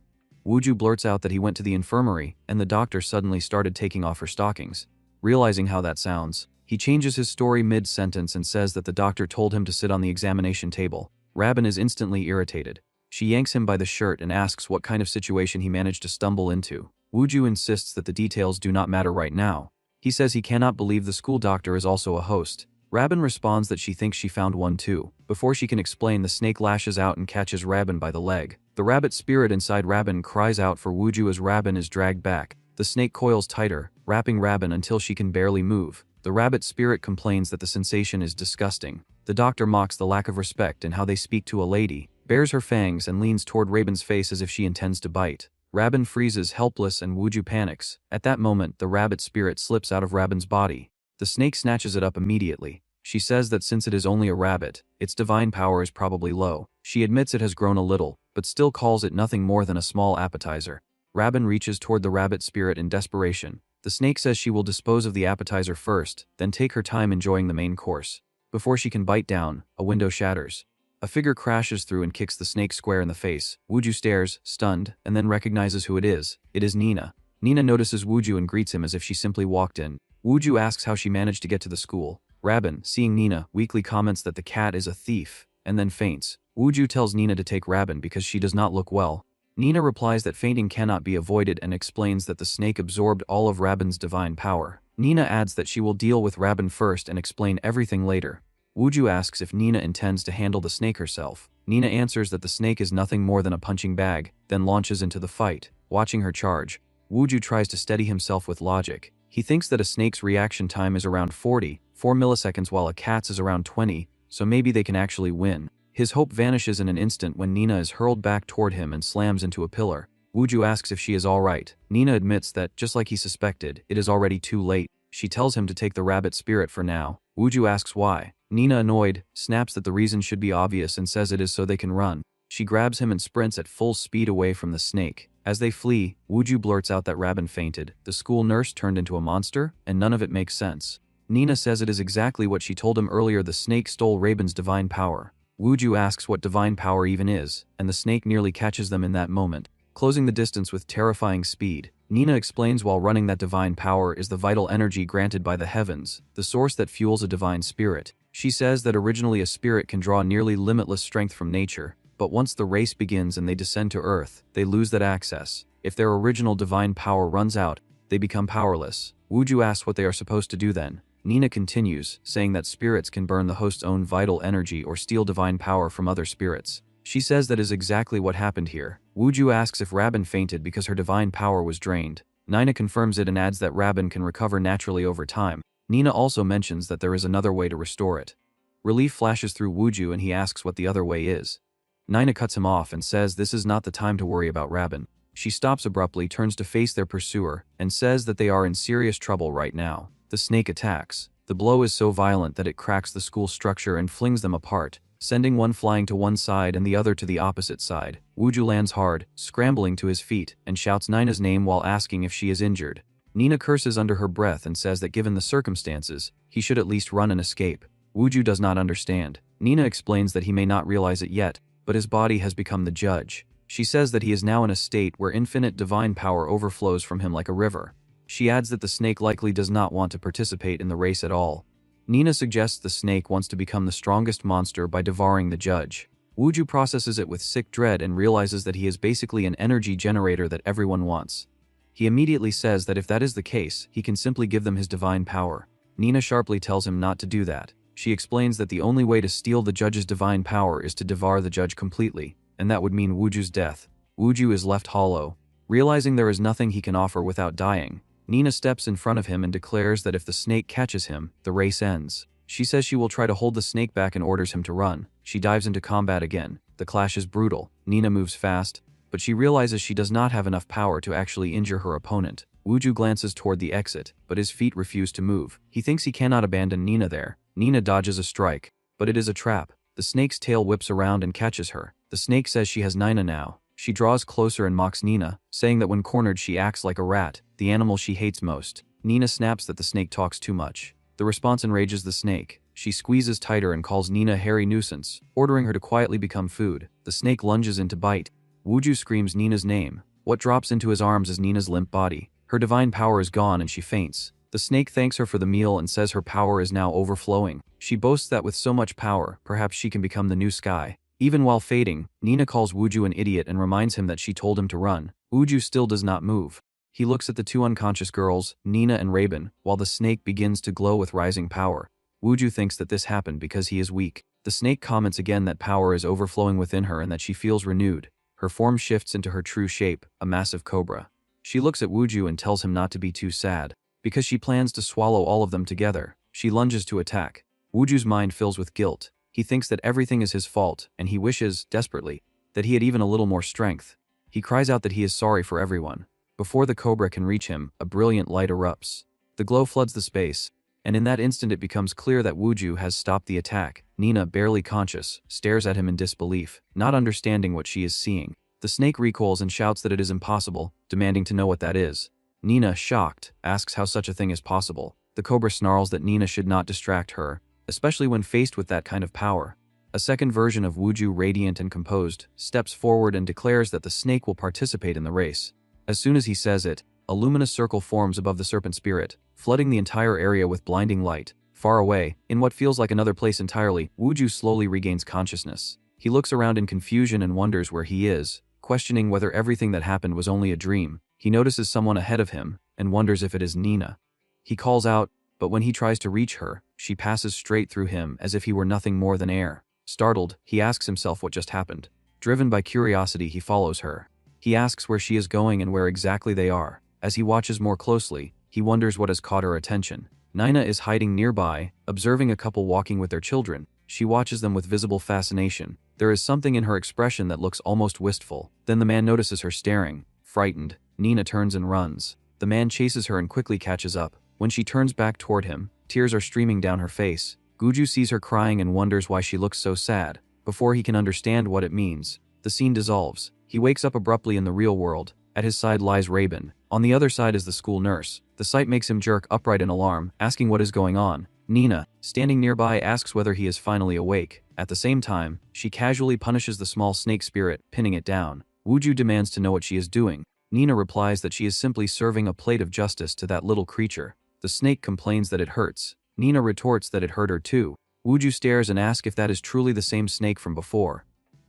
Wooju blurts out that he went to the infirmary, and the doctor suddenly started taking off her stockings. Realizing how that sounds, he changes his story mid-sentence and says that the doctor told him to sit on the examination table. Rabin is instantly irritated. She yanks him by the shirt and asks what kind of situation he managed to stumble into. Wuju insists that the details do not matter right now. He says he cannot believe the school doctor is also a host. Rabin responds that she thinks she found one too. Before she can explain, the snake lashes out and catches Rabin by the leg. The rabbit spirit inside Rabin cries out for Wuju as Rabin is dragged back. The snake coils tighter, wrapping Rabin until she can barely move. The rabbit spirit complains that the sensation is disgusting. The doctor mocks the lack of respect in how they speak to a lady, bares her fangs and leans toward Rabin's face as if she intends to bite. Rabin freezes helpless and Wuju panics. At that moment, the rabbit spirit slips out of Rabin's body. The snake snatches it up immediately. She says that since it is only a rabbit, its divine power is probably low. She admits it has grown a little, but still calls it nothing more than a small appetizer. Rabin reaches toward the rabbit spirit in desperation. The snake says she will dispose of the appetizer first, then take her time enjoying the main course. Before she can bite down, a window shatters. A figure crashes through and kicks the snake square in the face. Wuju stares, stunned, and then recognizes who it is. It is Nina. Nina notices Wuju and greets him as if she simply walked in. Wuju asks how she managed to get to the school. Rabin, seeing Nina, weakly comments that the cat is a thief, and then faints. Wuju tells Nina to take Rabin because she does not look well. Nina replies that fainting cannot be avoided and explains that the snake absorbed all of Rabin's divine power. Nina adds that she will deal with Rabin first and explain everything later. Wuju asks if Nina intends to handle the snake herself. Nina answers that the snake is nothing more than a punching bag, then launches into the fight. Watching her charge, Wuju tries to steady himself with logic. He thinks that a snake's reaction time is around 4 milliseconds while a cat's is around 20, so maybe they can actually win. His hope vanishes in an instant when Nina is hurled back toward him and slams into a pillar. Wuju asks if she is alright. Nina admits that, just like he suspected, it is already too late. She tells him to take the rabbit spirit for now. Wuju asks why. Nina, annoyed, snaps that the reason should be obvious and says it is so they can run. She grabs him and sprints at full speed away from the snake. As they flee, Wuju blurts out that Rabin fainted, the school nurse turned into a monster, and none of it makes sense. Nina says it is exactly what she told him earlier: the snake stole Rabin's divine power. Wuju asks what divine power even is, and the snake nearly catches them in that moment, closing the distance with terrifying speed. Nina explains while running that divine power is the vital energy granted by the heavens, the source that fuels a divine spirit. She says that originally a spirit can draw nearly limitless strength from nature, but once the race begins and they descend to Earth, they lose that access. If their original divine power runs out, they become powerless. Wuju asks what they are supposed to do then. Nina continues, saying that spirits can burn the host's own vital energy or steal divine power from other spirits. She says that is exactly what happened here. Wuju asks if Rabin fainted because her divine power was drained. Nina confirms it and adds that Rabin can recover naturally over time. Nina also mentions that there is another way to restore it. Relief flashes through Wuju and he asks what the other way is. Nina cuts him off and says this is not the time to worry about Rabin. She stops abruptly, turns to face their pursuer, and says that they are in serious trouble right now. The snake attacks. The blow is so violent that it cracks the school structure and flings them apart, sending one flying to one side and the other to the opposite side. Wuju lands hard, scrambling to his feet, and shouts Nina's name while asking if she is injured. Nina curses under her breath and says that given the circumstances, he should at least run and escape. Wuju does not understand. Nina explains that he may not realize it yet, but his body has become the judge. She says that he is now in a state where infinite divine power overflows from him like a river. She adds that the snake likely does not want to participate in the race at all. Nina suggests the snake wants to become the strongest monster by devouring the judge. Wuju processes it with sick dread and realizes that he is basically an energy generator that everyone wants. He immediately says that if that is the case, he can simply give them his divine power. Nina sharply tells him not to do that. She explains that the only way to steal the judge's divine power is to devour the judge completely, and that would mean Wuju's death. Wuju is left hollow. Realizing there is nothing he can offer without dying, Nina steps in front of him and declares that if the snake catches him, the race ends. She says she will try to hold the snake back and orders him to run. She dives into combat again. The clash is brutal. Nina moves fast, but she realizes she does not have enough power to actually injure her opponent. Wuju glances toward the exit, but his feet refuse to move. He thinks he cannot abandon Nina there. Nina dodges a strike, but it is a trap. The snake's tail whips around and catches her. The snake says she has Nina now. She draws closer and mocks Nina, saying that when cornered she acts like a rat, the animal she hates most. Nina snaps that the snake talks too much. The response enrages the snake. She squeezes tighter and calls Nina a hairy nuisance, ordering her to quietly become food. The snake lunges in to bite. Wuju screams Nina's name. What drops into his arms is Nina's limp body. Her divine power is gone and she faints. The snake thanks her for the meal and says her power is now overflowing. She boasts that with so much power, perhaps she can become the new sky. Even while fading, Nina calls Wuju an idiot and reminds him that she told him to run. Wuju still does not move. He looks at the two unconscious girls, Nina and Raben, while the snake begins to glow with rising power. Wooju thinks that this happened because he is weak. The snake comments again that power is overflowing within her and that she feels renewed. Her form shifts into her true shape, a massive cobra. She looks at Wooju and tells him not to be too sad. Because she plans to swallow all of them together, she lunges to attack. Wooju's mind fills with guilt. He thinks that everything is his fault, and he wishes, desperately, that he had even a little more strength. He cries out that he is sorry for everyone. Before the cobra can reach him, a brilliant light erupts. The glow floods the space, and in that instant it becomes clear that Wooju has stopped the attack. Nina, barely conscious, stares at him in disbelief, not understanding what she is seeing. The snake recoils and shouts that it is impossible, demanding to know what that is. Nina, shocked, asks how such a thing is possible. The cobra snarls that Nina should not distract her, especially when faced with that kind of power. A second version of Wooju, radiant and composed, steps forward and declares that the snake will participate in the race. As soon as he says it, a luminous circle forms above the serpent spirit, flooding the entire area with blinding light. Far away, in what feels like another place entirely, Wooju slowly regains consciousness. He looks around in confusion and wonders where he is, questioning whether everything that happened was only a dream. He notices someone ahead of him, and wonders if it is Nina. He calls out, but when he tries to reach her, she passes straight through him as if he were nothing more than air. Startled, he asks himself what just happened. Driven by curiosity, he follows her. He asks where she is going and where exactly they are. As he watches more closely, he wonders what has caught her attention. Nina is hiding nearby, observing a couple walking with their children. She watches them with visible fascination. There is something in her expression that looks almost wistful. Then the man notices her staring. Frightened, Nina turns and runs. The man chases her and quickly catches up. When she turns back toward him, tears are streaming down her face. Wooju sees her crying and wonders why she looks so sad. Before he can understand what it means, the scene dissolves. He wakes up abruptly in the real world. At his side lies Raben. On the other side is the school nurse. The sight makes him jerk upright in alarm, asking what is going on. Nina, standing nearby, asks whether he is finally awake. At the same time, she casually punishes the small snake spirit, pinning it down. Wooju demands to know what she is doing. Nina replies that she is simply serving a plate of justice to that little creature. The snake complains that it hurts. Nina retorts that it hurt her too. Wooju stares and asks if that is truly the same snake from before.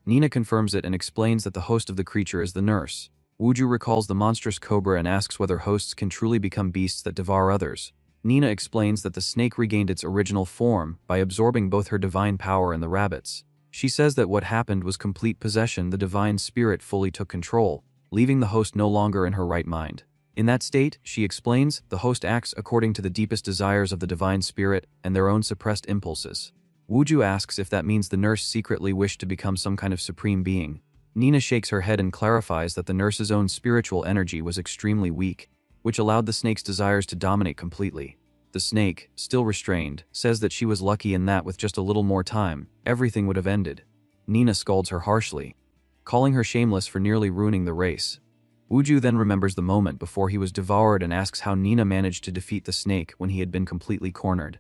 Nina confirms it and explains that the host of the creature is the nurse. Wooju recalls the monstrous cobra and asks whether hosts can truly become beasts that devour others. Nina explains that the snake regained its original form by absorbing both her divine power and the rabbit's. She says that what happened was complete possession. The divine spirit fully took control, leaving the host no longer in her right mind. In that state, she explains, the host acts according to the deepest desires of the divine spirit and their own suppressed impulses. Wooju asks if that means the nurse secretly wished to become some kind of supreme being. Nina shakes her head and clarifies that the nurse's own spiritual energy was extremely weak, which allowed the snake's desires to dominate completely. The snake, still restrained, says that she was lucky in that with just a little more time, everything would have ended. Nina scolds her harshly, calling her shameless for nearly ruining the race. Wooju then remembers the moment before he was devoured and asks how Nina managed to defeat the snake when he had been completely cornered.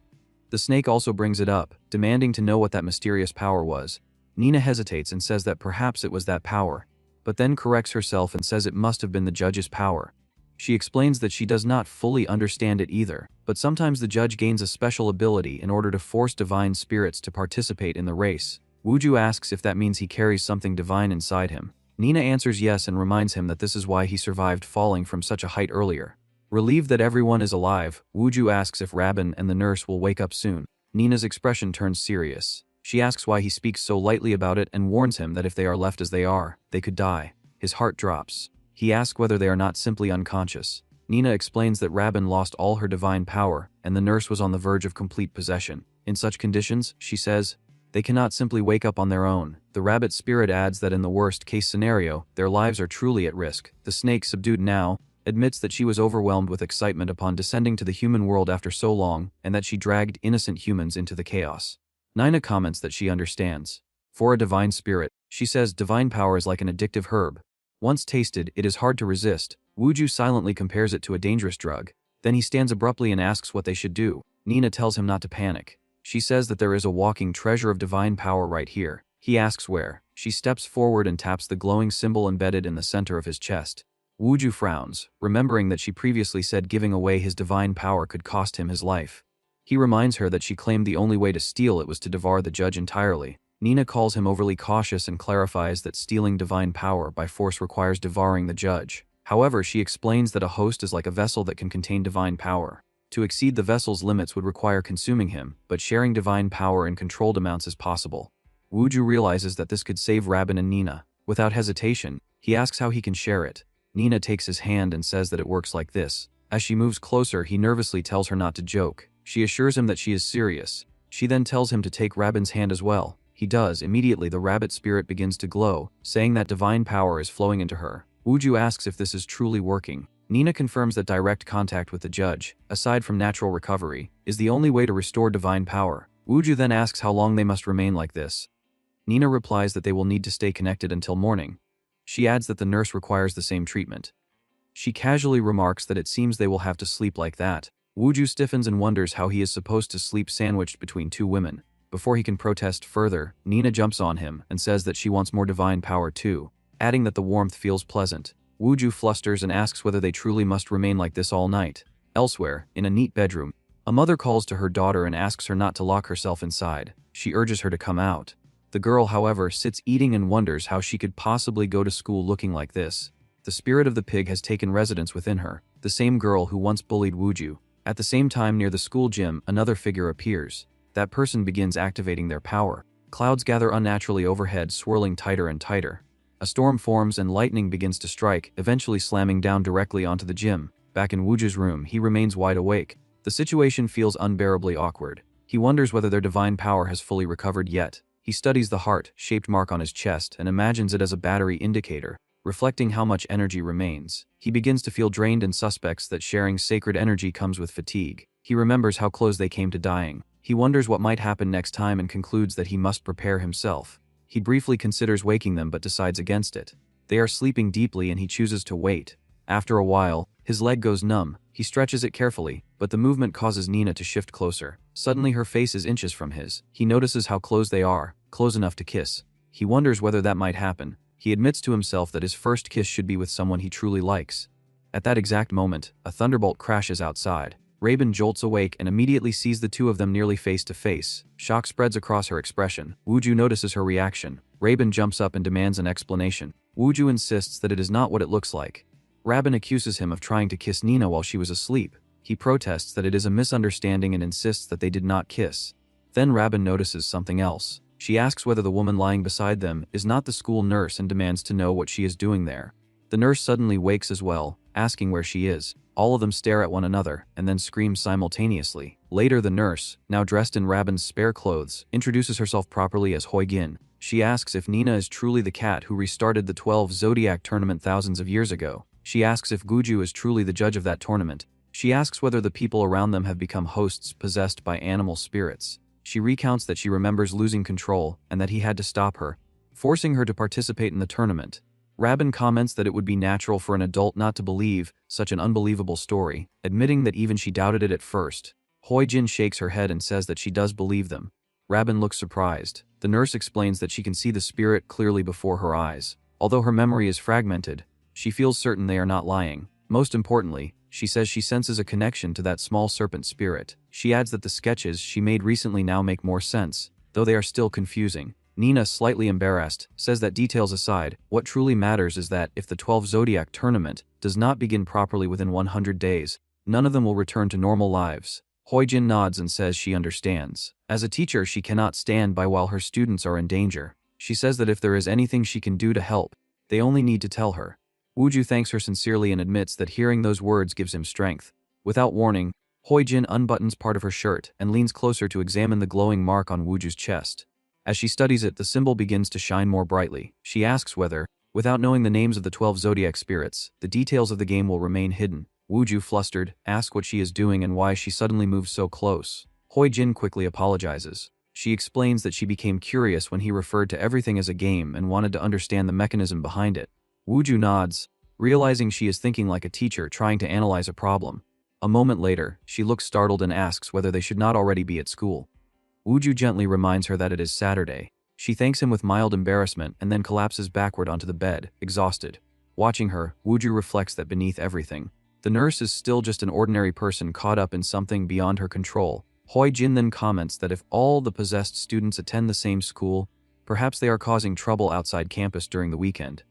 The snake also brings it up, demanding to know what that mysterious power was. Nina hesitates and says that perhaps it was that power, but then corrects herself and says it must have been the judge's power. She explains that she does not fully understand it either, but sometimes the judge gains a special ability in order to force divine spirits to participate in the race. Wooju asks if that means he carries something divine inside him. Nina answers yes and reminds him that this is why he survived falling from such a height earlier. Relieved that everyone is alive, Wooju asks if Raben and the nurse will wake up soon. Nina's expression turns serious. She asks why he speaks so lightly about it and warns him that if they are left as they are, they could die. His heart drops. He asks whether they are not simply unconscious. Nina explains that Raben lost all her divine power, and the nurse was on the verge of complete possession. In such conditions, she says, they cannot simply wake up on their own. The rabbit spirit adds that in the worst-case scenario, their lives are truly at risk. The snake, subdued now, admits that she was overwhelmed with excitement upon descending to the human world after so long, and that she dragged innocent humans into the chaos. Nina comments that she understands. For a divine spirit, she says divine power is like an addictive herb. Once tasted, it is hard to resist. Wooju silently compares it to a dangerous drug. Then he stands abruptly and asks what they should do. Nina tells him not to panic. She says that there is a walking treasure of divine power right here. He asks where. She steps forward and taps the glowing symbol embedded in the center of his chest. Wooju frowns, remembering that she previously said giving away his divine power could cost him his life. He reminds her that she claimed the only way to steal it was to devour the judge entirely. Nina calls him overly cautious and clarifies that stealing divine power by force requires devouring the judge. However, she explains that a host is like a vessel that can contain divine power. To exceed the vessel's limits would require consuming him, but sharing divine power in controlled amounts is possible. Wooju realizes that this could save Rabin and Nina. Without hesitation, he asks how he can share it. Nina takes his hand and says that it works like this. As she moves closer, he nervously tells her not to joke. She assures him that she is serious. She then tells him to take Rabin's hand as well. He does. Immediately, the rabbit spirit begins to glow, saying that divine power is flowing into her. Wooju asks if this is truly working. Nina confirms that direct contact with the judge, aside from natural recovery, is the only way to restore divine power. Wooju then asks how long they must remain like this. Nina replies that they will need to stay connected until morning. She adds that the nurse requires the same treatment. She casually remarks that it seems they will have to sleep like that. Wooju stiffens and wonders how he is supposed to sleep sandwiched between two women. Before he can protest further, Nina jumps on him and says that she wants more divine power too, adding that the warmth feels pleasant. Wooju flusters and asks whether they truly must remain like this all night. Elsewhere, in a neat bedroom, a mother calls to her daughter and asks her not to lock herself inside. She urges her to come out. The girl, however, sits eating and wonders how she could possibly go to school looking like this. The spirit of the pig has taken residence within her, the same girl who once bullied Wooju. At the same time, near the school gym, another figure appears. That person begins activating their power. Clouds gather unnaturally overhead, swirling tighter and tighter. A storm forms and lightning begins to strike, eventually slamming down directly onto the gym. Back in Wooju's room, he remains wide awake. The situation feels unbearably awkward. He wonders whether their divine power has fully recovered yet. He studies the heart-shaped mark on his chest and imagines it as a battery indicator, reflecting how much energy remains. He begins to feel drained and suspects that sharing sacred energy comes with fatigue. He remembers how close they came to dying. He wonders what might happen next time and concludes that he must prepare himself. He briefly considers waking them but decides against it. They are sleeping deeply and he chooses to wait. After a while, his leg goes numb. He stretches it carefully, but the movement causes Nina to shift closer. Suddenly her face is inches from his. He notices how close they are, close enough to kiss. He wonders whether that might happen. He admits to himself that his first kiss should be with someone he truly likes. At that exact moment, a thunderbolt crashes outside. Rabin jolts awake and immediately sees the two of them nearly face to face. Shock spreads across her expression. Wooju notices her reaction. Rabin jumps up and demands an explanation. Wooju insists that it is not what it looks like. Rabin accuses him of trying to kiss Nina while she was asleep. He protests that it is a misunderstanding and insists that they did not kiss. Then Rabin notices something else. She asks whether the woman lying beside them is not the school nurse and demands to know what she is doing there. The nurse suddenly wakes as well, asking where she is. All of them stare at one another and then scream simultaneously. Later, the nurse, now dressed in Rabin's spare clothes, introduces herself properly as Hoigin. She asks if Nina is truly the cat who restarted the 12 Zodiac tournament thousands of years ago. She asks if Guju is truly the judge of that tournament. She asks whether the people around them have become hosts possessed by animal spirits. She recounts that she remembers losing control and that he had to stop her, forcing her to participate in the tournament. Rabin comments that it would be natural for an adult not to believe such an unbelievable story, admitting that even she doubted it at first. Hoijin shakes her head and says that she does believe them. Rabin looks surprised. The nurse explains that she can see the spirit clearly before her eyes. Although her memory is fragmented, she feels certain they are not lying. Most importantly, she says she senses a connection to that small serpent spirit. She adds that the sketches she made recently now make more sense, though they are still confusing. Nina, slightly embarrassed, says that details aside, what truly matters is that if the 12 Zodiac tournament does not begin properly within 100 days, none of them will return to normal lives. Hoijin nods and says she understands. As a teacher, she cannot stand by while her students are in danger. She says that if there is anything she can do to help, they only need to tell her. Wooju thanks her sincerely and admits that hearing those words gives him strength. Without warning, Hoijin unbuttons part of her shirt and leans closer to examine the glowing mark on Wooju's chest. As she studies it, the symbol begins to shine more brightly. She asks whether, without knowing the names of the 12 Zodiac spirits, the details of the game will remain hidden. Wooju, flustered, asks what she is doing and why she suddenly moves so close. Hoijin quickly apologizes. She explains that she became curious when he referred to everything as a game and wanted to understand the mechanism behind it. Wooju nods, realizing she is thinking like a teacher trying to analyze a problem. A moment later, she looks startled and asks whether they should not already be at school. Wooju gently reminds her that it is Saturday. She thanks him with mild embarrassment and then collapses backward onto the bed, exhausted. Watching her, Wooju reflects that beneath everything, the nurse is still just an ordinary person caught up in something beyond her control. Hoijin then comments that if all the possessed students attend the same school, perhaps they are causing trouble outside campus during the weekend.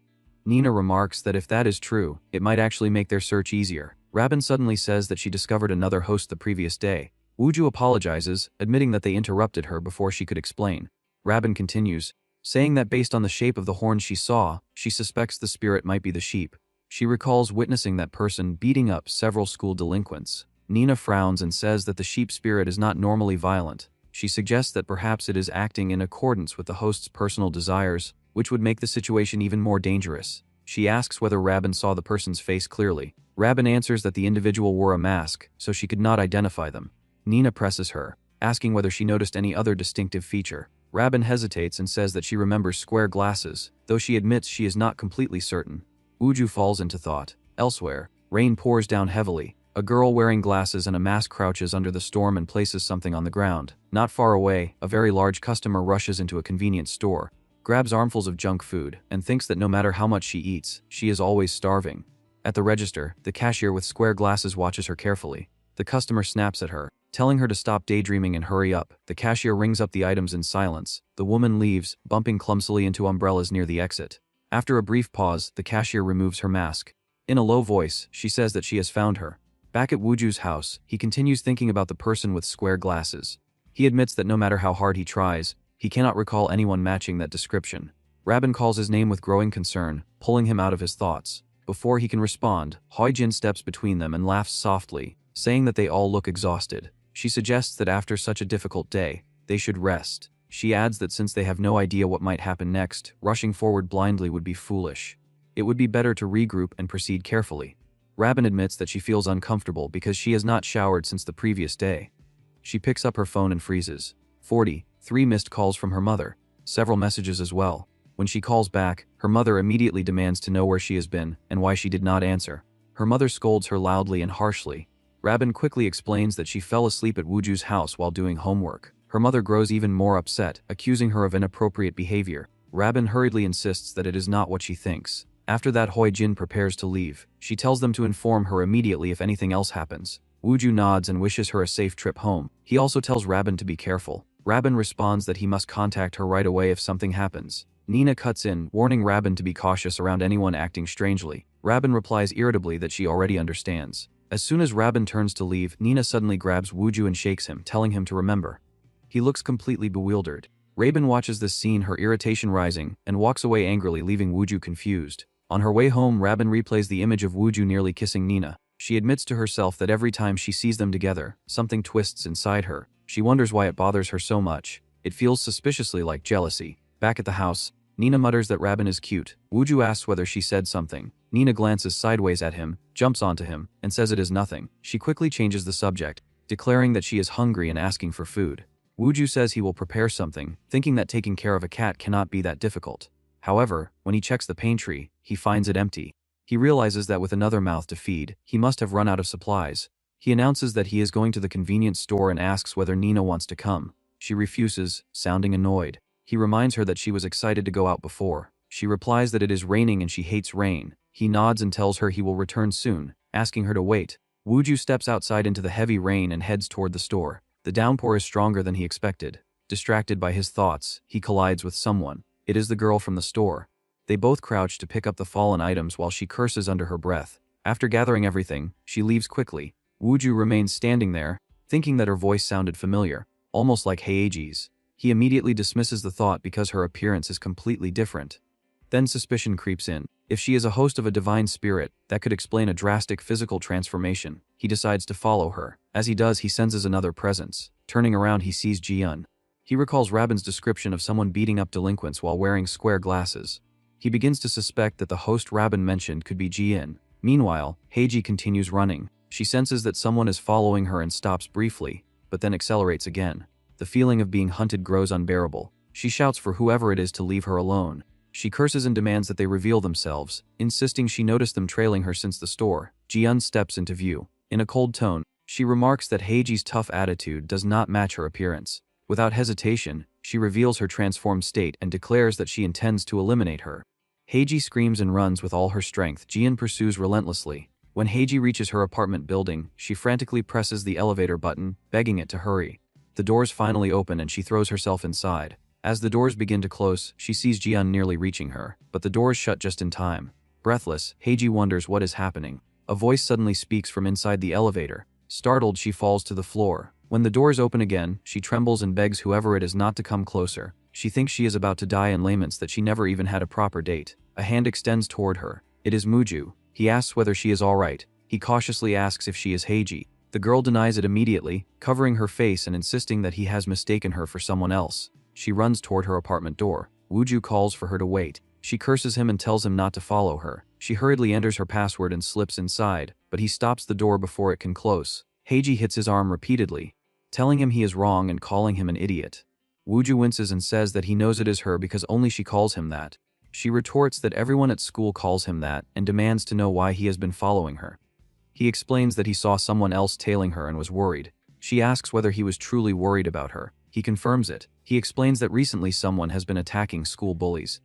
Nina remarks that if that is true, it might actually make their search easier. Rabin suddenly says that she discovered another host the previous day. Wooju apologizes, admitting that they interrupted her before she could explain. Rabin continues, saying that based on the shape of the horn she saw, she suspects the spirit might be the sheep. She recalls witnessing that person beating up several school delinquents. Nina frowns and says that the sheep spirit is not normally violent. She suggests that perhaps it is acting in accordance with the host's personal desires, which would make the situation even more dangerous. She asks whether Rabin saw the person's face clearly. Rabin answers that the individual wore a mask, so she could not identify them. Nina presses her, asking whether she noticed any other distinctive feature. Rabin hesitates and says that she remembers square glasses, though she admits she is not completely certain. Wooju falls into thought. Elsewhere, rain pours down heavily. A girl wearing glasses and a mask crouches under the storm and places something on the ground. Not far away, a very large customer rushes into a convenience store, grabs armfuls of junk food, and thinks that no matter how much she eats, she is always starving. At the register, the cashier with square glasses watches her carefully. The customer snaps at her, telling her to stop daydreaming and hurry up. The cashier rings up the items in silence. The woman leaves, bumping clumsily into umbrellas near the exit. After a brief pause, the cashier removes her mask. In a low voice, she says that she has found her. Back at Wooju's house, he continues thinking about the person with square glasses. He admits that no matter how hard he tries, he cannot recall anyone matching that description. Rabin calls his name with growing concern, pulling him out of his thoughts. Before he can respond, Hoi-jin steps between them and laughs softly, saying that they all look exhausted. She suggests that after such a difficult day, they should rest. She adds that since they have no idea what might happen next, rushing forward blindly would be foolish. It would be better to regroup and proceed carefully. Rabin admits that she feels uncomfortable because she has not showered since the previous day. She picks up her phone and freezes. 3 missed calls from her mother, several messages as well. When she calls back, her mother immediately demands to know where she has been and why she did not answer. Her mother scolds her loudly and harshly. Rabin quickly explains that she fell asleep at Wooju's house while doing homework. Her mother grows even more upset, accusing her of inappropriate behavior. Rabin hurriedly insists that it is not what she thinks. After that, Hoi-jin prepares to leave. She tells them to inform her immediately if anything else happens. Wooju nods and wishes her a safe trip home. He also tells Rabin to be careful. Rabin responds that he must contact her right away if something happens. Nina cuts in, warning Rabin to be cautious around anyone acting strangely. Rabin replies irritably that she already understands. As soon as Rabin turns to leave, Nina suddenly grabs Wooju and shakes him, telling him to remember. He looks completely bewildered. Rabin watches this scene, her irritation rising, and walks away angrily, leaving Wooju confused. On her way home, Rabin replays the image of Wooju nearly kissing Nina. She admits to herself that every time she sees them together, something twists inside her. She wonders why it bothers her so much. It feels suspiciously like jealousy. Back at the house, Nina mutters that Rabin is cute. Wooju asks whether she said something. Nina glances sideways at him, jumps onto him, and says it is nothing. She quickly changes the subject, declaring that she is hungry and asking for food. Wooju says he will prepare something, thinking that taking care of a cat cannot be that difficult. However, when he checks the pantry, he finds it empty. He realizes that with another mouth to feed, he must have run out of supplies. He announces that he is going to the convenience store and asks whether Nina wants to come. She refuses, sounding annoyed. He reminds her that she was excited to go out before. She replies that it is raining and she hates rain. He nods and tells her he will return soon, asking her to wait. Wooju steps outside into the heavy rain and heads toward the store. The downpour is stronger than he expected. Distracted by his thoughts, he collides with someone. It is the girl from the store. They both crouch to pick up the fallen items while she curses under her breath. After gathering everything, she leaves quickly. Wooju remains standing there, thinking that her voice sounded familiar, almost like Heiji's. He immediately dismisses the thought because her appearance is completely different. Then suspicion creeps in. If she is a host of a divine spirit, that could explain a drastic physical transformation. He decides to follow her. As he does, he senses another presence. Turning around, he sees Ji-eun. He recalls Rabin's description of someone beating up delinquents while wearing square glasses. He begins to suspect that the host Rabin mentioned could be Ji-eun. Meanwhile, Heiji continues running. She senses that someone is following her and stops briefly, but then accelerates again. The feeling of being hunted grows unbearable. She shouts for whoever it is to leave her alone. She curses and demands that they reveal themselves, insisting she noticed them trailing her since the store. Ji-eun steps into view. In a cold tone, she remarks that Heiji's tough attitude does not match her appearance. Without hesitation, she reveals her transformed state and declares that she intends to eliminate her. Heiji screams and runs with all her strength. Ji-eun pursues relentlessly. When Heiji reaches her apartment building, she frantically presses the elevator button, begging it to hurry. The doors finally open and she throws herself inside. As the doors begin to close, she sees Jian nearly reaching her, but the doors shut just in time. Breathless, Heiji wonders what is happening. A voice suddenly speaks from inside the elevator. Startled, she falls to the floor. When the doors open again, she trembles and begs whoever it is not to come closer. She thinks she is about to die and laments that she never even had a proper date. A hand extends toward her. It is Muju. He asks whether she is alright. He cautiously asks if she is Heiji. The girl denies it immediately, covering her face and insisting that he has mistaken her for someone else. She runs toward her apartment door. Wuju calls for her to wait. She curses him and tells him not to follow her. She hurriedly enters her password and slips inside, but he stops the door before it can close. Heiji hits his arm repeatedly, telling him he is wrong and calling him an idiot. Wuju winces and says that he knows it is her because only she calls him that. She retorts that everyone at school calls him that and demands to know why he has been following her. He explains that he saw someone else tailing her and was worried. She asks whether he was truly worried about her. He confirms it. He explains that recently someone has been attacking school bullies.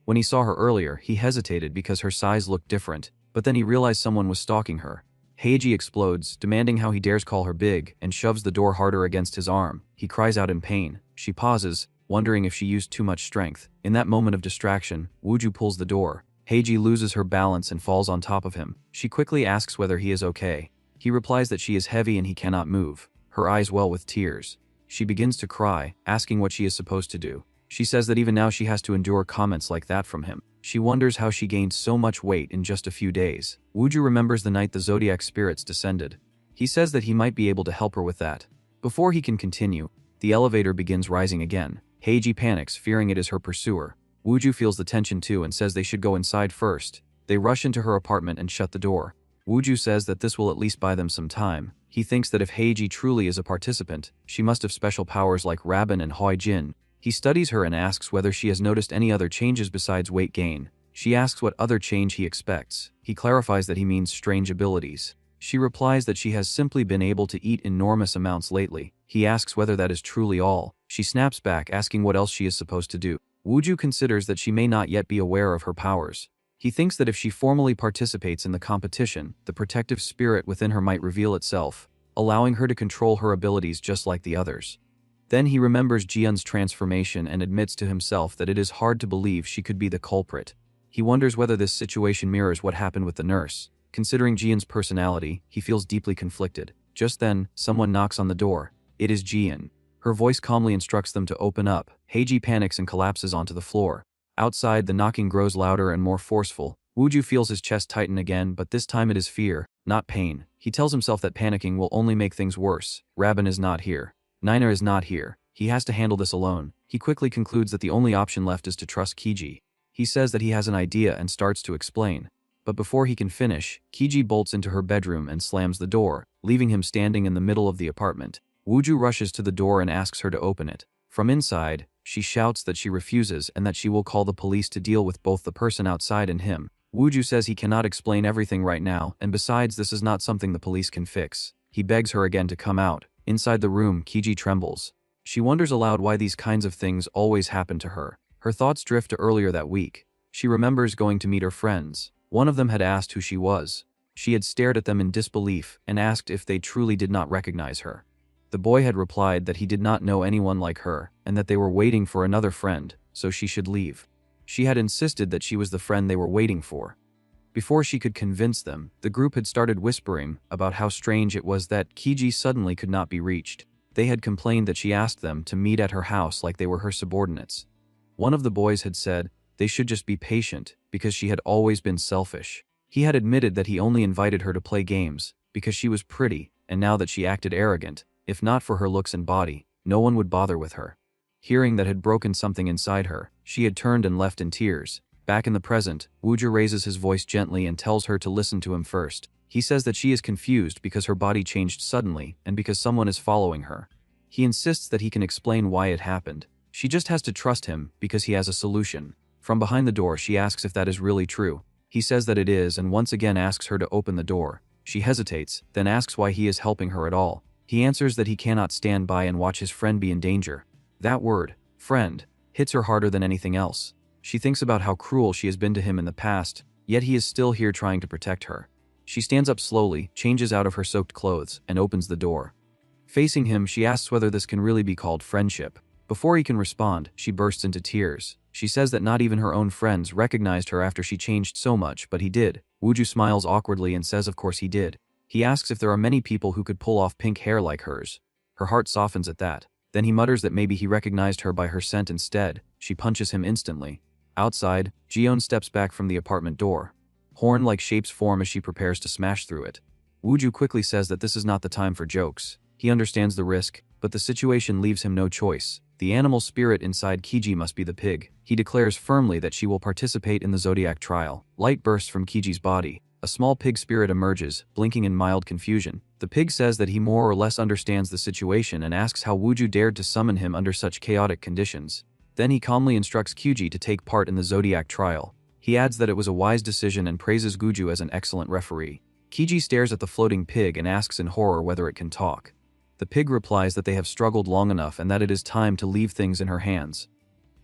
When he saw her earlier, he hesitated because her size looked different, but then he realized someone was stalking her. Heiji explodes, demanding how he dares call her big, and shoves the door harder against his arm. He cries out in pain. She pauses, wondering if she used too much strength. In that moment of distraction, Wuju pulls the door. Heiji loses her balance and falls on top of him. She quickly asks whether he is okay. He replies that she is heavy and he cannot move. Her eyes well with tears. She begins to cry, asking what she is supposed to do. She says that even now she has to endure comments like that from him. She wonders how she gained so much weight in just a few days. Wuju remembers the night the Zodiac spirits descended. He says that he might be able to help her with that. Before he can continue, the elevator begins rising again. Heiji panics, fearing it is her pursuer. Wuju feels the tension too and says they should go inside first. They rush into her apartment and shut the door. Wuju says that this will at least buy them some time. He thinks that if Heiji truly is a participant, she must have special powers like Rabin and Hoi Jin. He studies her and asks whether she has noticed any other changes besides weight gain. She asks what other change he expects. He clarifies that he means strange abilities. She replies that she has simply been able to eat enormous amounts lately. He asks whether that is truly all. She snaps back, asking what else she is supposed to do. Wuju considers that she may not yet be aware of her powers. He thinks that if she formally participates in the competition, the protective spirit within her might reveal itself, allowing her to control her abilities just like the others. Then he remembers Jian's transformation and admits to himself that it is hard to believe she could be the culprit. He wonders whether this situation mirrors what happened with the nurse. Considering Jian's personality, he feels deeply conflicted. Just then, someone knocks on the door. It is Jian. Her voice calmly instructs them to open up. Heiji panics and collapses onto the floor. Outside, the knocking grows louder and more forceful. Wuju feels his chest tighten again, but this time it is fear, not pain. He tells himself that panicking will only make things worse. Rabin is not here. Nina is not here. He has to handle this alone. He quickly concludes that the only option left is to trust Kiji. He says that he has an idea and starts to explain. But before he can finish, Kiji bolts into her bedroom and slams the door, leaving him standing in the middle of the apartment. Wuju rushes to the door and asks her to open it. From inside, she shouts that she refuses and that she will call the police to deal with both the person outside and him. Wuju says he cannot explain everything right now, and besides, this is not something the police can fix. He begs her again to come out. Inside the room, Kiji trembles. She wonders aloud why these kinds of things always happen to her. Her thoughts drift to earlier that week. She remembers going to meet her friends. One of them had asked who she was. She had stared at them in disbelief and asked if they truly did not recognize her. The boy had replied that he did not know anyone like her and that they were waiting for another friend, so she should leave. She had insisted that she was the friend they were waiting for. Before she could convince them, the group had started whispering about how strange it was that Kiji suddenly could not be reached. They had complained that she asked them to meet at her house like they were her subordinates. One of the boys had said they should just be patient because she had always been selfish. He had admitted that he only invited her to play games because she was pretty, and now that she acted arrogant, if not for her looks and body, no one would bother with her. Hearing that had broken something inside her, she had turned and left in tears. Back in the present, Wuju raises his voice gently and tells her to listen to him first. He says that she is confused because her body changed suddenly and because someone is following her. He insists that he can explain why it happened. She just has to trust him because he has a solution. From behind the door, she asks if that is really true. He says that it is and once again asks her to open the door. She hesitates, then asks why he is helping her at all. He answers that he cannot stand by and watch his friend be in danger. That word, friend, hits her harder than anything else. She thinks about how cruel she has been to him in the past, yet he is still here trying to protect her. She stands up slowly, changes out of her soaked clothes, and opens the door. Facing him, she asks whether this can really be called friendship. Before he can respond, she bursts into tears. She says that not even her own friends recognized her after she changed so much, but he did. Wooju smiles awkwardly and says of course he did. He asks if there are many people who could pull off pink hair like hers. Her heart softens at that. Then he mutters that maybe he recognized her by her scent instead. She punches him instantly. Outside, Jiyeon steps back from the apartment door. Horn-like shapes form as she prepares to smash through it. Wooju quickly says that this is not the time for jokes. He understands the risk, but the situation leaves him no choice. The animal spirit inside Kiji must be the pig. He declares firmly that she will participate in the Zodiac trial. Light bursts from Kiji's body. A small pig spirit emerges, blinking in mild confusion. The pig says that he more or less understands the situation and asks how Wooju dared to summon him under such chaotic conditions. Then he calmly instructs Kiji to take part in the Zodiac trial. He adds that it was a wise decision and praises Wooju as an excellent referee. Kiji stares at the floating pig and asks in horror whether it can talk. The pig replies that they have struggled long enough and that it is time to leave things in her hands.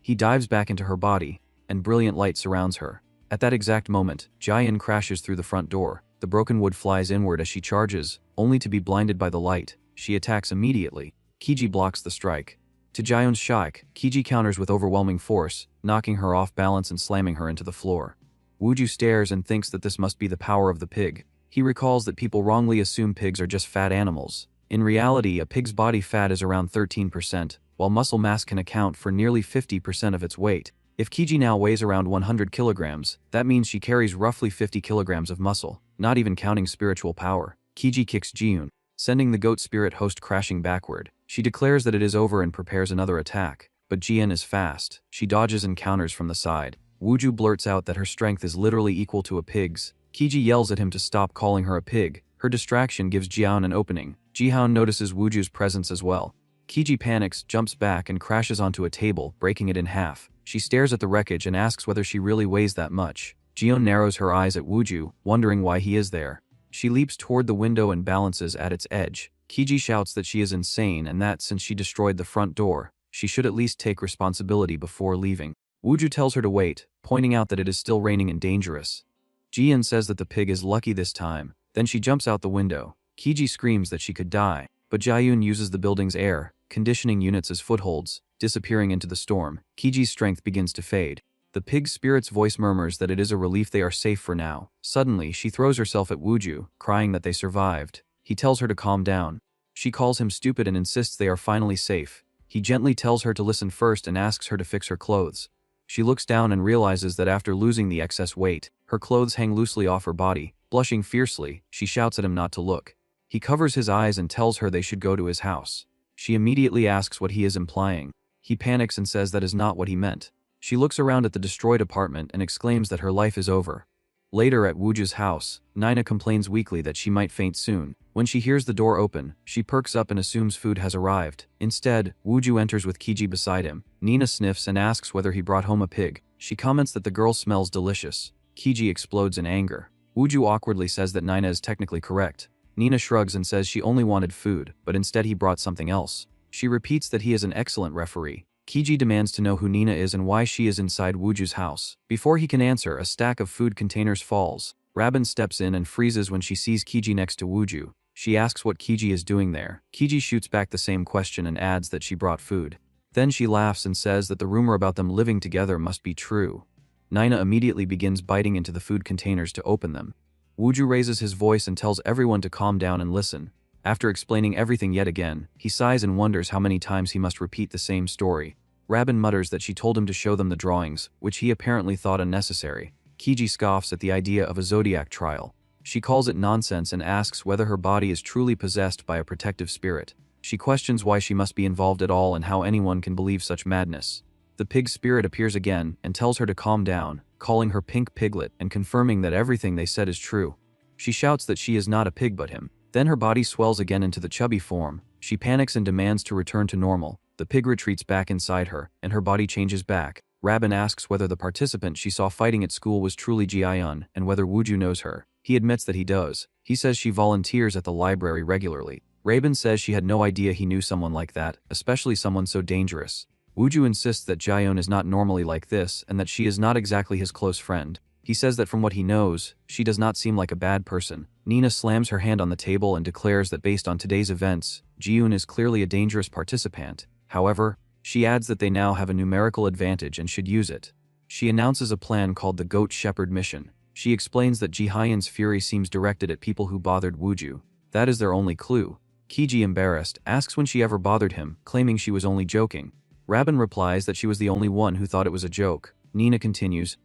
He dives back into her body, and brilliant light surrounds her. At that exact moment, Jiyeon crashes through the front door. The broken wood flies inward as she charges, only to be blinded by the light. She attacks immediately. Kiji blocks the strike. To Jiyeon's shock, Kiji counters with overwhelming force, knocking her off balance and slamming her into the floor. Wooju stares and thinks that this must be the power of the pig. He recalls that people wrongly assume pigs are just fat animals. In reality, a pig's body fat is around 13%, while muscle mass can account for nearly 50% of its weight. If Kiji now weighs around 100 kilograms, that means she carries roughly 50 kilograms of muscle, not even counting spiritual power. Kiji kicks Jiyeon, sending the goat spirit host crashing backward. She declares that it is over and prepares another attack, but Jiyeon is fast. She dodges and counters from the side. Wooju blurts out that her strength is literally equal to a pig's. Kiji yells at him to stop calling her a pig. Her distraction gives Jiyeon an opening. Jiyeon notices Wooju's presence as well. Kiji panics, jumps back, and crashes onto a table, breaking it in half. She stares at the wreckage and asks whether she really weighs that much. Jiyeon narrows her eyes at Wooju, wondering why he is there. She leaps toward the window and balances at its edge. Kiji shouts that she is insane and that since she destroyed the front door, she should at least take responsibility before leaving. Wooju tells her to wait, pointing out that it is still raining and dangerous. Jiyeon says that the pig is lucky this time. Then she jumps out the window. Kiji screams that she could die, but Jiyeon uses the building's air conditioning units as footholds, disappearing into the storm. Kiji's strength begins to fade. The pig's spirit's voice murmurs that it is a relief they are safe for now. Suddenly, she throws herself at Wooju, crying that they survived. He tells her to calm down. She calls him stupid and insists they are finally safe. He gently tells her to listen first and asks her to fix her clothes. She looks down and realizes that after losing the excess weight, her clothes hang loosely off her body. Blushing fiercely, she shouts at him not to look. He covers his eyes and tells her they should go to his house. She immediately asks what he is implying. He panics and says that is not what he meant. She looks around at the destroyed apartment and exclaims that her life is over. Later at Wooju's house, Nina complains weakly that she might faint soon. When she hears the door open, she perks up and assumes food has arrived. Instead, Wooju enters with Kiji beside him. Nina sniffs and asks whether he brought home a pig. She comments that the girl smells delicious. Kiji explodes in anger. Wooju awkwardly says that Nina is technically correct. Nina shrugs and says she only wanted food, but instead he brought something else. She repeats that he is an excellent referee. Kiji demands to know who Nina is and why she is inside Wooju's house. Before he can answer, a stack of food containers falls. Rabin steps in and freezes when she sees Kiji next to Wooju. She asks what Kiji is doing there. Kiji shoots back the same question and adds that she brought food. Then she laughs and says that the rumor about them living together must be true. Nina immediately begins biting into the food containers to open them. Wooju raises his voice and tells everyone to calm down and listen. After explaining everything yet again, he sighs and wonders how many times he must repeat the same story. Rabin mutters that she told him to show them the drawings, which he apparently thought unnecessary. Kiji scoffs at the idea of a Zodiac trial. She calls it nonsense and asks whether her body is truly possessed by a protective spirit. She questions why she must be involved at all and how anyone can believe such madness. The pig spirit appears again and tells her to calm down, calling her Pink Piglet and confirming that everything they said is true. She shouts that she is not a pig but him. Then her body swells again into the chubby form. She panics and demands to return to normal. The pig retreats back inside her, and her body changes back. Rabin asks whether the participant she saw fighting at school was truly Jiyeon and whether Wooju knows her. He admits that he does. He says she volunteers at the library regularly. Rabin says she had no idea he knew someone like that, especially someone so dangerous. Wooju insists that Jiyeon is not normally like this and that she is not exactly his close friend. He says that from what he knows, she does not seem like a bad person. Nina slams her hand on the table and declares that based on today's events, Jiyeon is clearly a dangerous participant. However, She adds that they now have a numerical advantage and should use it. She announces a plan called the Goat Shepherd Mission. She explains that Jihyun's fury seems directed at people who bothered Wooju. That is their only clue. Kiji, embarrassed, asks when she ever bothered him, claiming she was only joking. Rabin replies that she was the only one who thought it was a joke. Nina continues,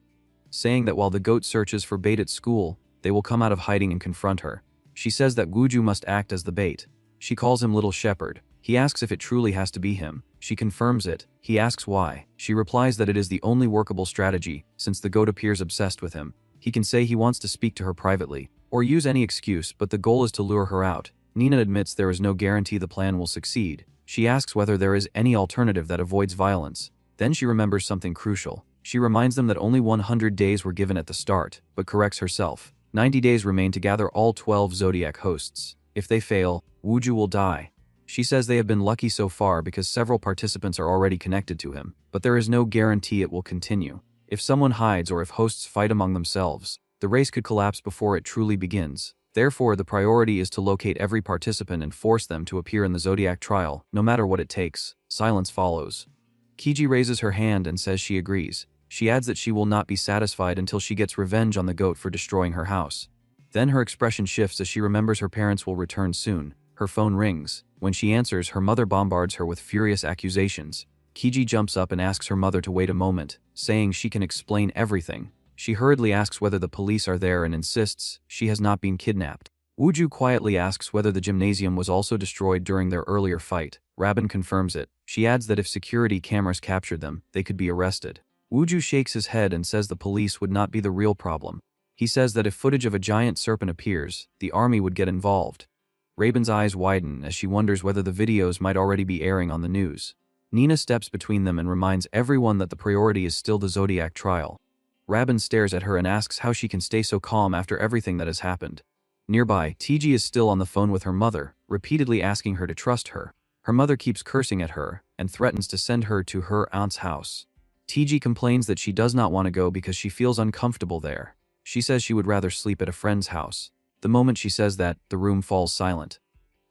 saying that while the goat searches for bait at school, they will come out of hiding and confront her. She says that Wooju must act as the bait. She calls him Little Shepherd. He asks if it truly has to be him. She confirms it. He asks why. She replies that it is the only workable strategy, since the goat appears obsessed with him. He can say he wants to speak to her privately, or use any excuse, but the goal is to lure her out. Nina admits there is no guarantee the plan will succeed. She asks whether there is any alternative that avoids violence. Then she remembers something crucial. She reminds them that only 100 days were given at the start, but corrects herself. 90 days remain to gather all 12 Zodiac hosts. If they fail, Wooju will die. She says they have been lucky so far because several participants are already connected to him, but there is no guarantee it will continue. If someone hides or if hosts fight among themselves, the race could collapse before it truly begins. Therefore, the priority is to locate every participant and force them to appear in the Zodiac trial, no matter what it takes. Silence follows. Kiji raises her hand and says she agrees. She adds that she will not be satisfied until she gets revenge on the goat for destroying her house. Then her expression shifts as she remembers her parents will return soon. Her phone rings. When she answers, her mother bombards her with furious accusations. Kiji jumps up and asks her mother to wait a moment, saying she can explain everything. She hurriedly asks whether the police are there and insists she has not been kidnapped. Wooju quietly asks whether the gymnasium was also destroyed during their earlier fight. Rabin confirms it. She adds that if security cameras captured them, they could be arrested. Wooju shakes his head and says the police would not be the real problem. He says that if footage of a giant serpent appears, the army would get involved. Rabin's eyes widen as she wonders whether the videos might already be airing on the news. Nina steps between them and reminds everyone that the priority is still the Zodiac trial. Rabin stares at her and asks how she can stay so calm after everything that has happened. Nearby, TG is still on the phone with her mother, repeatedly asking her to trust her. Her mother keeps cursing at her and threatens to send her to her aunt's house. TG complains that she does not want to go because she feels uncomfortable there. She says she would rather sleep at a friend's house. The moment she says that, the room falls silent.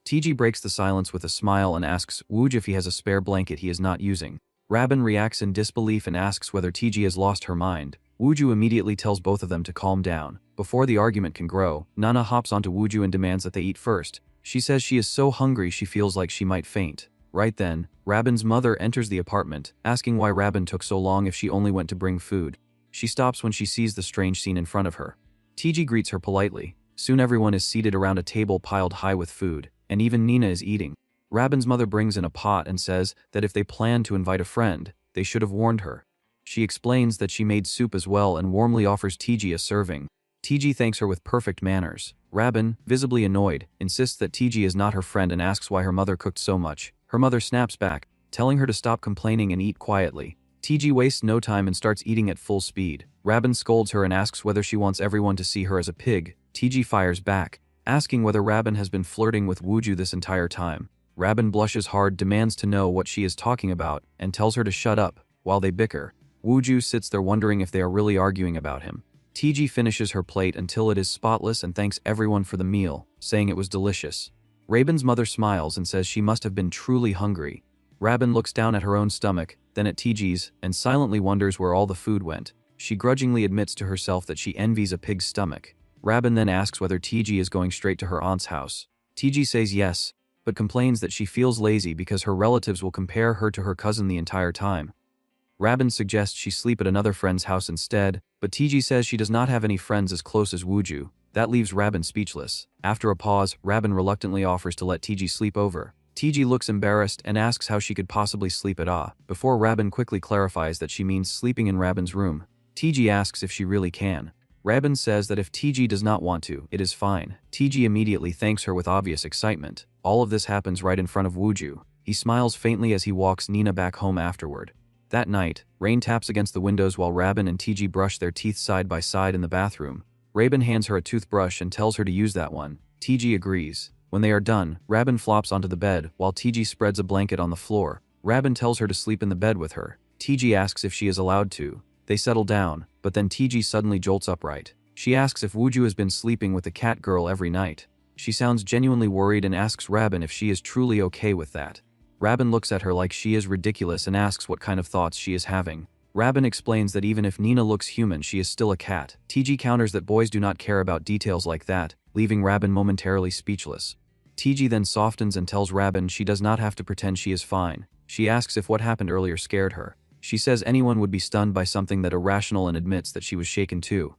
TG breaks the silence with a smile and asks Wooj if he has a spare blanket he is not using. Rabin reacts in disbelief and asks whether TG has lost her mind. Wooju immediately tells both of them to calm down. Before the argument can grow, Nana hops onto Wooju and demands that they eat first. She says she is so hungry she feels like she might faint. Right then, Rabin's mother enters the apartment, asking why Rabin took so long if she only went to bring food. She stops when she sees the strange scene in front of her. TG greets her politely. Soon everyone is seated around a table piled high with food, and even Nina is eating. Rabin's mother brings in a pot and says that if they plan to invite a friend, they should have warned her. She explains that she made soup as well and warmly offers TG a serving. TG thanks her with perfect manners. Rabin, visibly annoyed, insists that TG is not her friend and asks why her mother cooked so much. Her mother snaps back, telling her to stop complaining and eat quietly. TG wastes no time and starts eating at full speed. Rabin scolds her and asks whether she wants everyone to see her as a pig. TG fires back, asking whether Rabin has been flirting with Wooju this entire time. Rabin blushes hard, demands to know what she is talking about, and tells her to shut up. While they bicker, Wooju sits there wondering if they are really arguing about him. TG finishes her plate until it is spotless and thanks everyone for the meal, saying it was delicious. Rabin's mother smiles and says she must have been truly hungry. Rabin looks down at her own stomach, then at TG's, and silently wonders where all the food went. She grudgingly admits to herself that she envies a pig's stomach. Rabin then asks whether TG is going straight to her aunt's house. TG says yes, but complains that she feels lazy because her relatives will compare her to her cousin the entire time. Rabin suggests she sleep at another friend's house instead, but TG says she does not have any friends as close as Wooju. That leaves Rabin speechless. After a pause, Rabin reluctantly offers to let TG sleep over. TG looks embarrassed and asks how she could possibly sleep at before Rabin quickly clarifies that she means sleeping in Rabin's room. TG asks if she really can. Rabin says that if TG does not want to, it is fine. TG immediately thanks her with obvious excitement. All of this happens right in front of Wooju. He smiles faintly as he walks Nina back home afterward. That night, rain taps against the windows while Rabin and TG brush their teeth side by side in the bathroom. Rabin hands her a toothbrush and tells her to use that one. TG agrees. When they are done, Rabin flops onto the bed while TG spreads a blanket on the floor. Rabin tells her to sleep in the bed with her. TG asks if she is allowed to. They settle down, but then TG suddenly jolts upright. She asks if Wooju has been sleeping with the cat girl every night. She sounds genuinely worried and asks Rabin if she is truly okay with that. Rabin looks at her like she is ridiculous and asks what kind of thoughts she is having. Rabin explains that even if Nina looks human, she is still a cat. TG counters that boys do not care about details like that, leaving Rabin momentarily speechless. TG then softens and tells Rabin she does not have to pretend she is fine. She asks if what happened earlier scared her. She says anyone would be stunned by something that irrational and admits that she was shaken too.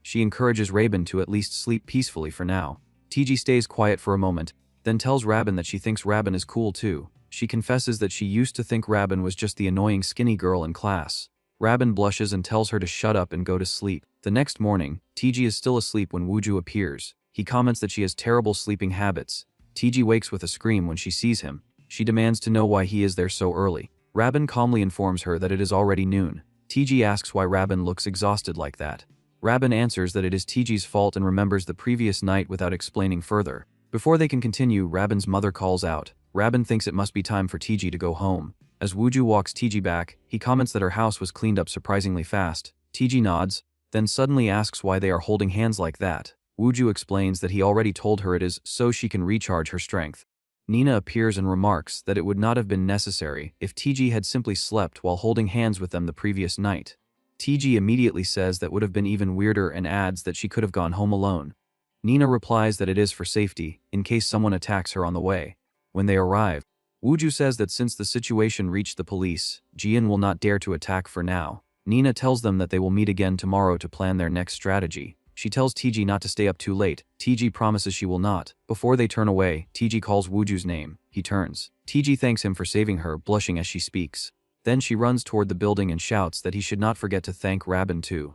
She encourages Rabin to at least sleep peacefully for now. TG stays quiet for a moment, then tells Rabin that she thinks Rabin is cool too. She confesses that she used to think Rabin was just the annoying skinny girl in class. Rabin blushes and tells her to shut up and go to sleep. The next morning, TG is still asleep when Wooju appears. He comments that she has terrible sleeping habits. TG wakes with a scream when she sees him. She demands to know why he is there so early. Rabin calmly informs her that it is already noon. TG asks why Rabin looks exhausted like that. Rabin answers that it is TG's fault and remembers the previous night without explaining further. Before they can continue, Rabin's mother calls out. Rabin thinks it must be time for TG to go home. As Wooju walks TG back, he comments that her house was cleaned up surprisingly fast. TG nods, then suddenly asks why they are holding hands like that. Wooju explains that he already told her it is so she can recharge her strength. Nina appears and remarks that it would not have been necessary if TG had simply slept while holding hands with them the previous night. TG immediately says that would have been even weirder and adds that she could have gone home alone. Nina replies that it is for safety, in case someone attacks her on the way. When they arrive, Wooju says that since the situation reached the police, Jian will not dare to attack for now. Nina tells them that they will meet again tomorrow to plan their next strategy. She tells TG not to stay up too late. TG promises she will not. Before they turn away, TG calls Wooju's name. He turns. TG thanks him for saving her, blushing as she speaks. Then she runs toward the building and shouts that he should not forget to thank Rabin too.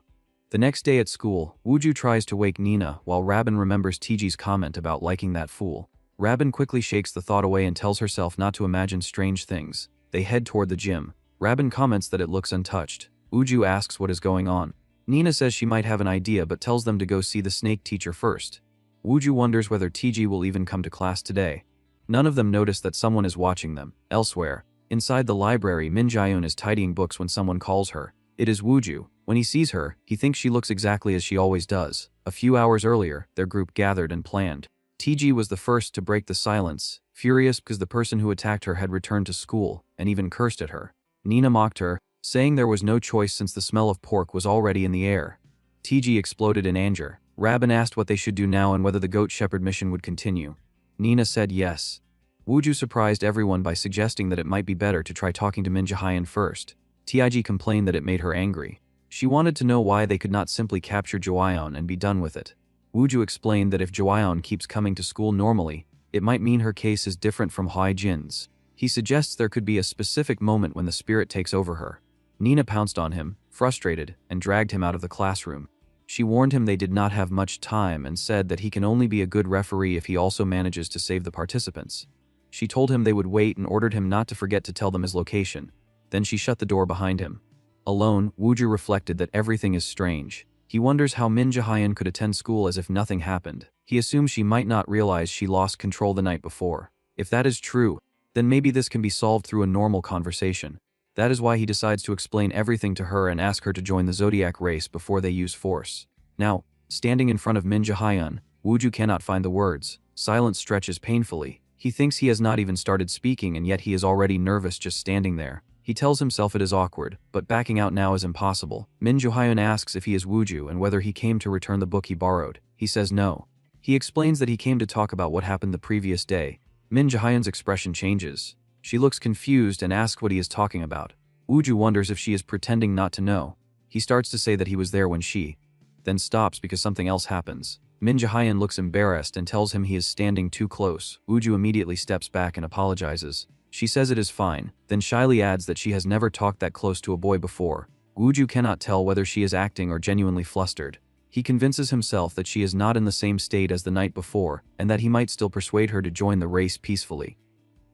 The next day at school, Wooju tries to wake Nina while Rabin remembers TG's comment about liking that fool. Rabin quickly shakes the thought away and tells herself not to imagine strange things. They head toward the gym. Rabin comments that it looks untouched. Wooju asks what is going on. Nina says she might have an idea but tells them to go see the snake teacher first. Wooju wonders whether TG will even come to class today. None of them notice that someone is watching them. Elsewhere, inside the library, Min Jaeun is tidying books when someone calls her. It is Wooju. When he sees her, he thinks she looks exactly as she always does. A few hours earlier, their group gathered and planned. TG was the first to break the silence, furious because the person who attacked her had returned to school and even cursed at her. Nina mocked her, saying there was no choice since the smell of pork was already in the air. TG exploded in anger. Rabin asked what they should do now and whether the goat shepherd mission would continue. Nina said yes. Wooju surprised everyone by suggesting that it might be better to try talking to Min Jaehyun first. TIG complained that it made her angry. She wanted to know why they could not simply capture Jaehyun and be done with it. Wooju explained that if Jaehyun keeps coming to school normally, it might mean her case is different from Hyejin's. He suggests there could be a specific moment when the spirit takes over her. Nina pounced on him, frustrated, and dragged him out of the classroom. She warned him they did not have much time and said that he can only be a good referee if he also manages to save the participants. She told him they would wait and ordered him not to forget to tell them his location. Then she shut the door behind him. Alone, Wooju reflected that everything is strange. He wonders how Min Jaehyun could attend school as if nothing happened. He assumes she might not realize she lost control the night before. If that is true, then maybe this can be solved through a normal conversation. That is why he decides to explain everything to her and ask her to join the Zodiac race before they use force. Now, standing in front of Min Jaehyun, Wooju cannot find the words. Silence stretches painfully. He thinks he has not even started speaking and yet he is already nervous just standing there. He tells himself it is awkward, but backing out now is impossible. Min Jaehyun asks if he is Wooju and whether he came to return the book he borrowed. He says no. He explains that he came to talk about what happened the previous day. Min Jaehyun's expression changes. She looks confused and asks what he is talking about. Wooju wonders if she is pretending not to know. He starts to say that he was there when she then stops because something else happens. Min Jaehyun looks embarrassed and tells him he is standing too close. Wooju immediately steps back and apologizes. She says it is fine, then shyly adds that she has never talked that close to a boy before. Wooju cannot tell whether she is acting or genuinely flustered. He convinces himself that she is not in the same state as the night before and that he might still persuade her to join the race peacefully.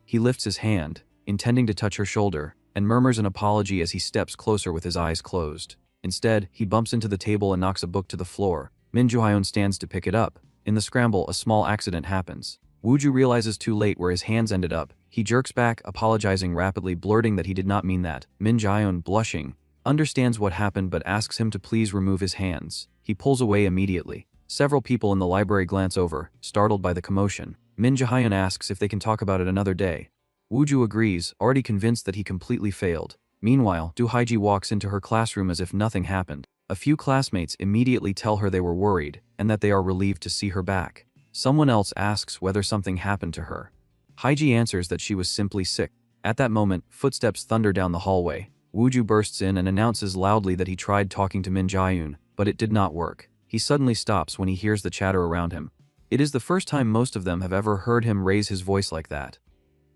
He lifts his hand, intending to touch her shoulder, and murmurs an apology as he steps closer with his eyes closed. Instead, he bumps into the table and knocks a book to the floor. Min Jaehyun stands to pick it up. In the scramble, a small accident happens. Wooju realizes too late where his hands ended up. He jerks back, apologizing rapidly, blurting that he did not mean that. Min Jaehyun, blushing, understands what happened but asks him to please remove his hands. He pulls away immediately. Several people in the library glance over, startled by the commotion. Min Jaehyun asks if they can talk about it another day. Wooju agrees, already convinced that he completely failed. Meanwhile, Do Haiji walks into her classroom as if nothing happened. A few classmates immediately tell her they were worried, and that they are relieved to see her back. Someone else asks whether something happened to her. Haiji answers that she was simply sick. At that moment, footsteps thunder down the hallway. Wooju bursts in and announces loudly that he tried talking to Min Jae-yoon, but it did not work. He suddenly stops when he hears the chatter around him. It is the first time most of them have ever heard him raise his voice like that.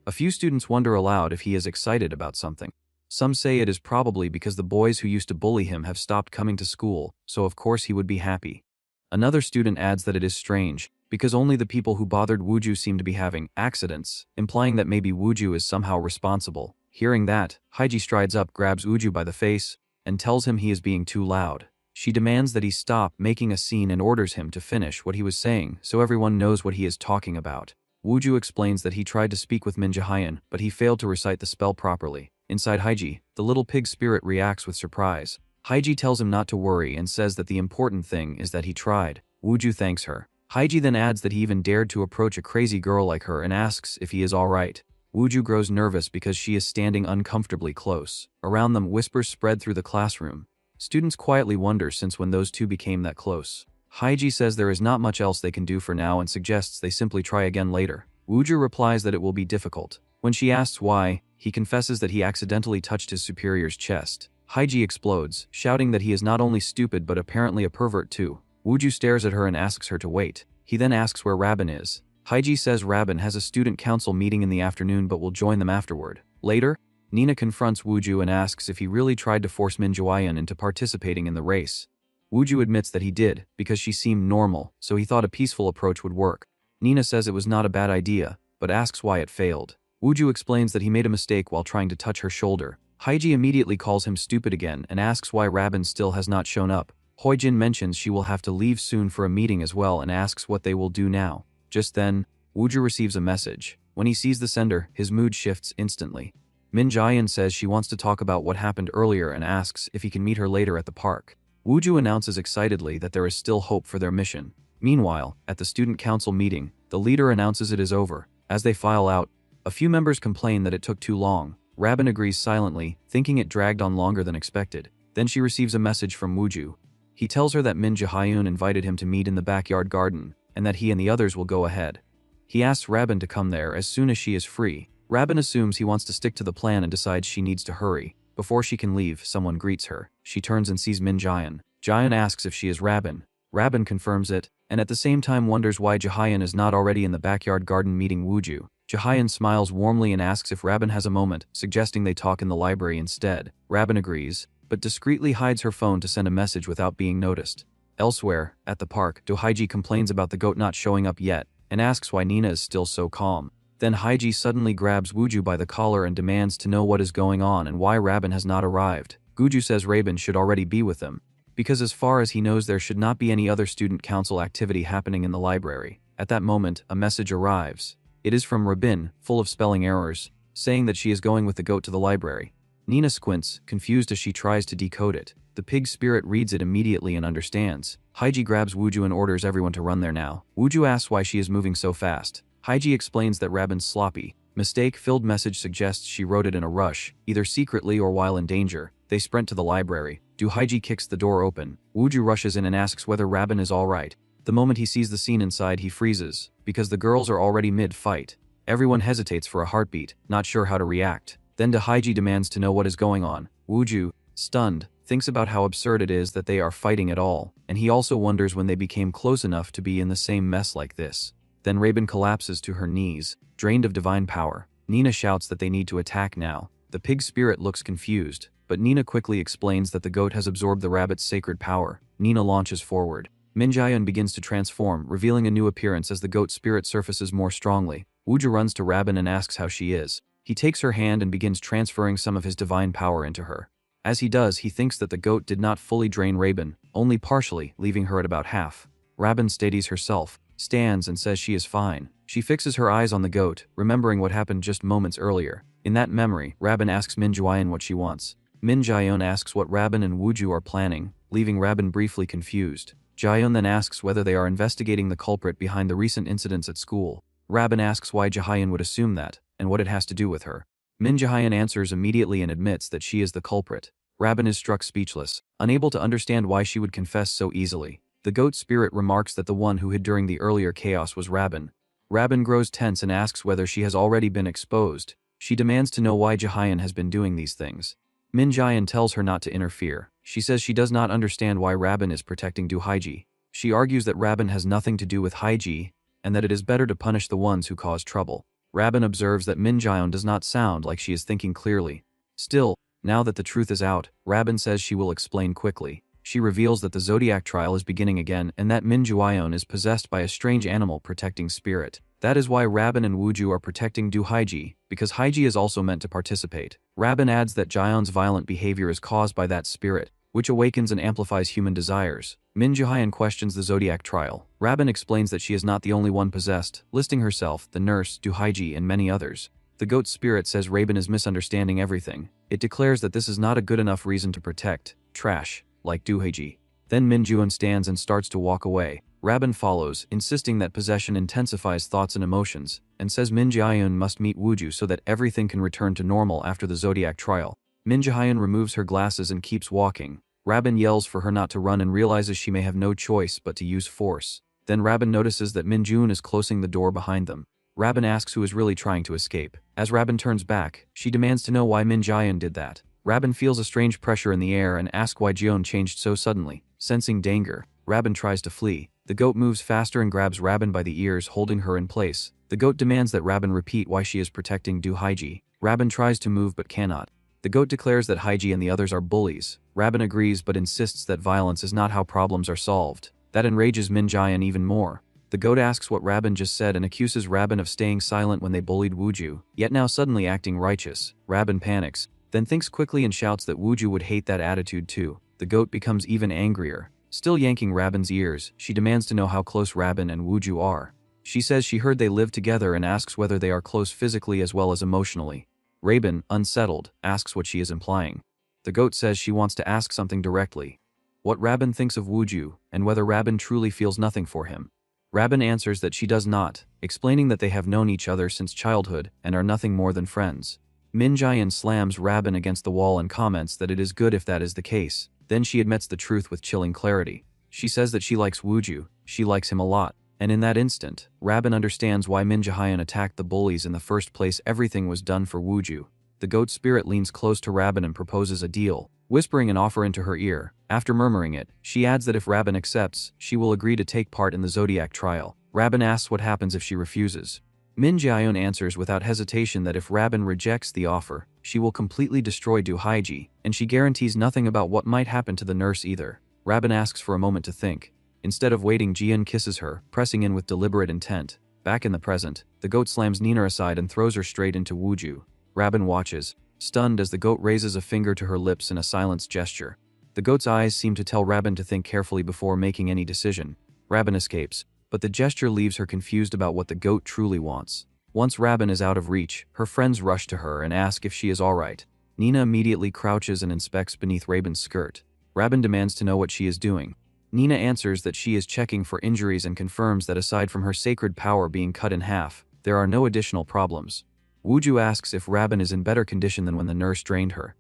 A few students wonder aloud if he is excited about something. Some say it is probably because the boys who used to bully him have stopped coming to school, so of course he would be happy. Another student adds that it is strange, because only the people who bothered Wooju seem to be having accidents, implying that maybe Wooju is somehow responsible. Hearing that, Haiji strides up, grabs Wooju by the face, and tells him he is being too loud. She demands that he stop making a scene and orders him to finish what he was saying so everyone knows what he is talking about. Wooju explains that he tried to speak with Min Jae-yoon, but he failed to recite the spell properly. Inside Haiji, the little pig spirit reacts with surprise. Haiji tells him not to worry and says that the important thing is that he tried. Wooju thanks her. Haiji then adds that he even dared to approach a crazy girl like her and asks if he is alright. Wooju grows nervous because she is standing uncomfortably close. Around them, whispers spread through the classroom. Students quietly wonder since when those two became that close. Haiji says there is not much else they can do for now and suggests they simply try again later. Wooju replies that it will be difficult. When she asks why, he confesses that he accidentally touched his superior's chest. Haiji explodes, shouting that he is not only stupid but apparently a pervert too. Wooju stares at her and asks her to wait. He then asks where Rabin is. Haiji says Rabin has a student council meeting in the afternoon but will join them afterward. Later, Nina confronts Wooju and asks if he really tried to force Min Jae-yoon into participating in the race. Wooju admits that he did, because she seemed normal, so he thought a peaceful approach would work. Nina says it was not a bad idea, but asks why it failed. Wooju explains that he made a mistake while trying to touch her shoulder. Haiji immediately calls him stupid again and asks why Rabin still has not shown up. Hoijin mentions she will have to leave soon for a meeting as well and asks what they will do now. Just then, Wooju receives a message. When he sees the sender, his mood shifts instantly. Min Jae-yoon says she wants to talk about what happened earlier and asks if he can meet her later at the park. Wooju announces excitedly that there is still hope for their mission. Meanwhile, at the student council meeting, the leader announces it is over. As they file out, a few members complain that it took too long. Rabin agrees silently, thinking it dragged on longer than expected. Then she receives a message from Wooju. He tells her that Min Jae-yoon invited him to meet in the backyard garden, and that he and the others will go ahead. He asks Rabin to come there as soon as she is free. Rabin assumes he wants to stick to the plan and decides she needs to hurry. Before she can leave, someone greets her. She turns and sees Min Jae-yoon. Jae-yoon asks if she is Rabin. Rabin confirms it, and at the same time wonders why Jae-yoon is not already in the backyard garden meeting Wooju. Jae-yoon smiles warmly and asks if Rabin has a moment, suggesting they talk in the library instead. Rabin agrees, but discreetly hides her phone to send a message without being noticed. Elsewhere, at the park, Do Haiji complains about the goat not showing up yet, and asks why Nina is still so calm. Then Haiji suddenly grabs Wooju by the collar and demands to know what is going on and why Rabin has not arrived. Wooju says Rabin should already be with them, because as far as he knows there should not be any other student council activity happening in the library. At that moment, a message arrives. It is from Rabin, full of spelling errors, saying that she is going with the goat to the library. Nina squints, confused as she tries to decode it. The pig spirit reads it immediately and understands. Haiji grabs Wooju and orders everyone to run there now. Wooju asks why she is moving so fast. Haiji explains that Rabin's sloppy, mistake-filled message suggests she wrote it in a rush, either secretly or while in danger. They sprint to the library. Do Haiji kicks the door open. Wooju rushes in and asks whether Rabin is alright. The moment he sees the scene inside, he freezes, because the girls are already mid-fight. Everyone hesitates for a heartbeat, not sure how to react. Then Do Haiji demands to know what is going on. Wooju, stunned, thinks about how absurd it is that they are fighting at all, and he also wonders when they became close enough to be in the same mess like this. Then Rabin collapses to her knees, drained of divine power. Nina shouts that they need to attack now. The pig spirit looks confused, but Nina quickly explains that the goat has absorbed the rabbit's sacred power. Nina launches forward. Min Jae-yoon begins to transform, revealing a new appearance as the goat spirit surfaces more strongly. Wooju runs to Rabin and asks how she is. He takes her hand and begins transferring some of his divine power into her. As he does, he thinks that the goat did not fully drain Rabin, only partially, leaving her at about half. Rabin steadies herself, stands and says she is fine. She fixes her eyes on the goat, remembering what happened just moments earlier. In that memory, Rabin asks Min Jae-yoon what she wants. Min Jae-yoon asks what Rabin and Wooju are planning, leaving Rabin briefly confused. Jae-yoon then asks whether they are investigating the culprit behind the recent incidents at school. Rabin asks why Jaehyun would assume that, and what it has to do with her. Min Jaehyun answers immediately and admits that she is the culprit. Rabin is struck speechless, unable to understand why she would confess so easily. The goat spirit remarks that the one who hid during the earlier chaos was Rabin. Rabin grows tense and asks whether she has already been exposed. She demands to know why Jaehyun has been doing these things. Min Jaehyun tells her not to interfere. She says she does not understand why Rabin is protecting Do Haiji. She argues that Rabin has nothing to do with Haiji, and that it is better to punish the ones who cause trouble. Rabin observes that Min Jaehyun does not sound like she is thinking clearly. Still, now that the truth is out, Rabin says she will explain quickly. She reveals that the Zodiac trial is beginning again and that Min Jaehyun is possessed by a strange animal protecting spirit. That is why Rabin and Wooju are protecting Do Haiji, because Haiji is also meant to participate. Rabin adds that Jaehyun's violent behavior is caused by that spirit, which awakens and amplifies human desires. Min Jaehyun questions the Zodiac trial. Rabin explains that she is not the only one possessed, listing herself, the nurse, Do Haiji, and many others. The goat spirit says Rabin is misunderstanding everything. It declares that this is not a good enough reason to protect trash like Do Haiji. Then Min Jaehyun stands and starts to walk away. Rabin follows, insisting that possession intensifies thoughts and emotions, and says Min Jaehyun must meet Wooju so that everything can return to normal after the Zodiac trial. Min Jaehyun removes her glasses and keeps walking. Rabin yells for her not to run and realizes she may have no choice but to use force. Then Rabin notices that Min Jaehyun is closing the door behind them. Rabin asks who is really trying to escape. As Rabin turns back, she demands to know why Min Jaehyun did that. Rabin feels a strange pressure in the air and asks why Jaehyun changed so suddenly. Sensing danger, Rabin tries to flee. The goat moves faster and grabs Rabin by the ears, holding her in place. The goat demands that Rabin repeat why she is protecting Do Haiji. Rabin tries to move but cannot. The goat declares that Haiji and the others are bullies. Rabin agrees but insists that violence is not how problems are solved. That enrages Min Jaehyun even more. The goat asks what Rabin just said and accuses Rabin of staying silent when they bullied Wooju, yet now suddenly acting righteous. Rabin panics, then thinks quickly and shouts that Wooju would hate that attitude too. The goat becomes even angrier. Still yanking Rabin's ears, she demands to know how close Rabin and Wooju are. She says she heard they live together and asks whether they are close physically as well as emotionally. Rabin, unsettled, asks what she is implying. The goat says she wants to ask something directly. What Rabin thinks of Wooju, and whether Rabin truly feels nothing for him. Rabin answers that she does not, explaining that they have known each other since childhood and are nothing more than friends. Min Jaehyun slams Rabin against the wall and comments that it is good if that is the case. Then she admits the truth with chilling clarity. She says that she likes Wooju, she likes him a lot. And in that instant, Rabin understands why Min Jaehyun attacked the bullies in the first place. Everything was done for Wooju. The goat spirit leans close to Rabin and proposes a deal, whispering an offer into her ear. After murmuring it, she adds that if Rabin accepts, she will agree to take part in the Zodiac trial. Rabin asks what happens if she refuses. Min Jaehyun answers without hesitation that if Rabin rejects the offer, she will completely destroy Do Haiji, and she guarantees nothing about what might happen to the nurse either. Rabin asks for a moment to think. Instead of waiting, Jaehyun kisses her, pressing in with deliberate intent. Back in the present, the goat slams Nina aside and throws her straight into Wooju. Rabin watches, stunned as the goat raises a finger to her lips in a silenced gesture. The goat's eyes seem to tell Rabin to think carefully before making any decision. Rabin escapes, but the gesture leaves her confused about what the goat truly wants. Once Rabin is out of reach, her friends rush to her and ask if she is alright. Nina immediately crouches and inspects beneath Rabin's skirt. Rabin demands to know what she is doing. Nina answers that she is checking for injuries and confirms that aside from her sacred power being cut in half, there are no additional problems. Wooju asks if Rabin is in better condition than when the nurse drained her.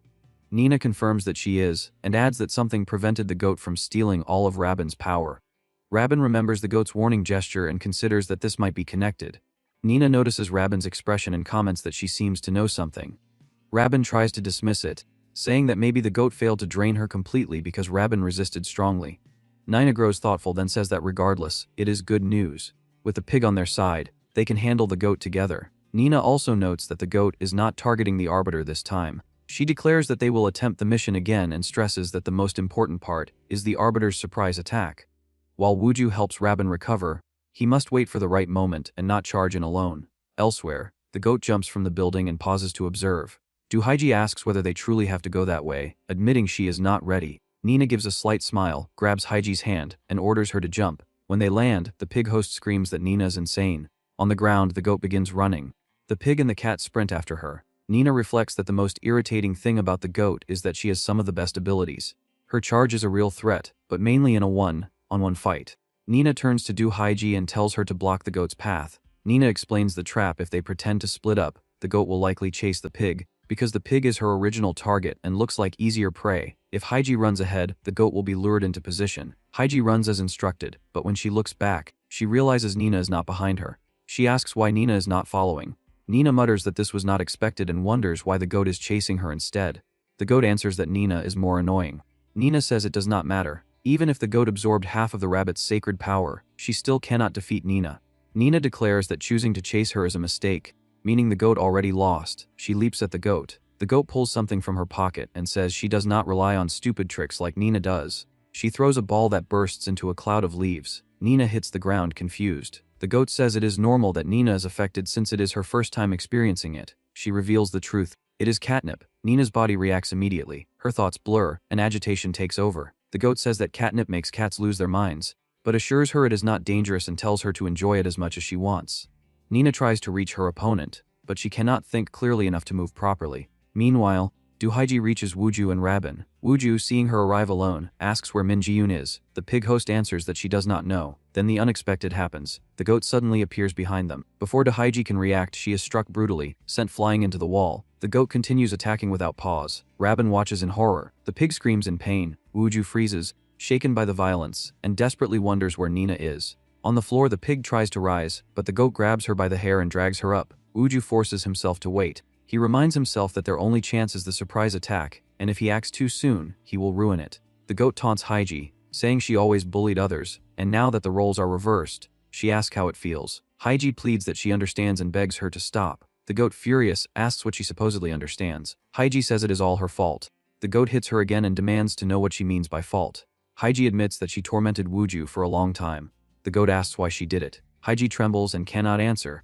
Nina confirms that she is, and adds that something prevented the goat from stealing all of Rabin's power. Rabin remembers the goat's warning gesture and considers that this might be connected. Nina notices Rabin's expression and comments that she seems to know something. Rabin tries to dismiss it, saying that maybe the goat failed to drain her completely because Rabin resisted strongly. Nina grows thoughtful, then says that regardless, it is good news. With the pig on their side, they can handle the goat together. Nina also notes that the goat is not targeting the arbiter this time. She declares that they will attempt the mission again and stresses that the most important part is the arbiter's surprise attack. While Wooju helps Rabin recover, he must wait for the right moment and not charge in alone. Elsewhere, the goat jumps from the building and pauses to observe. Do Haiji asks whether they truly have to go that way, admitting she is not ready. Nina gives a slight smile, grabs Haiji's hand, and orders her to jump. When they land, the pig host screams that Nina is insane. On the ground, the goat begins running. The pig and the cat sprint after her. Nina reflects that the most irritating thing about the goat is that she has some of the best abilities. Her charge is a real threat, but mainly in a one-on-one fight. Nina turns to Do Haiji and tells her to block the goat's path. Nina explains the trap: if they pretend to split up, the goat will likely chase the pig, because the pig is her original target and looks like easier prey. If Haiji runs ahead, the goat will be lured into position. Haiji runs as instructed, but when she looks back, she realizes Nina is not behind her. She asks why Nina is not following. Nina mutters that this was not expected and wonders why the goat is chasing her instead. The goat answers that Nina is more annoying. Nina says it does not matter. Even if the goat absorbed half of the rabbit's sacred power, she still cannot defeat Nina. Nina declares that choosing to chase her is a mistake, meaning the goat already lost. She leaps at the goat. The goat pulls something from her pocket and says she does not rely on stupid tricks like Nina does. She throws a ball that bursts into a cloud of leaves. Nina hits the ground confused. The goat says it is normal that Nina is affected since it is her first time experiencing it. She reveals the truth. It is catnip. Nina's body reacts immediately. Her thoughts blur, and agitation takes over. The goat says that catnip makes cats lose their minds, but assures her it is not dangerous and tells her to enjoy it as much as she wants. Nina tries to reach her opponent, but she cannot think clearly enough to move properly. Meanwhile, Haiji reaches Wooju and Rabin. Wooju, seeing her arrive alone, asks where Min Ji-yoon is. The pig host answers that she does not know. Then the unexpected happens. The goat suddenly appears behind them. Before Haiji can react, she is struck brutally, sent flying into the wall. The goat continues attacking without pause. Rabin watches in horror. The pig screams in pain. Wooju freezes, shaken by the violence, and desperately wonders where Nina is. On the floor, the pig tries to rise, but the goat grabs her by the hair and drags her up. Wooju forces himself to wait. He reminds himself that their only chance is the surprise attack, and if he acts too soon, he will ruin it. The goat taunts Haiji, saying she always bullied others, and now that the roles are reversed, she asks how it feels. Haiji pleads that she understands and begs her to stop. The goat, furious, asks what she supposedly understands. Haiji says it is all her fault. The goat hits her again and demands to know what she means by fault. Haiji admits that she tormented Wooju for a long time. The goat asks why she did it. Haiji trembles and cannot answer.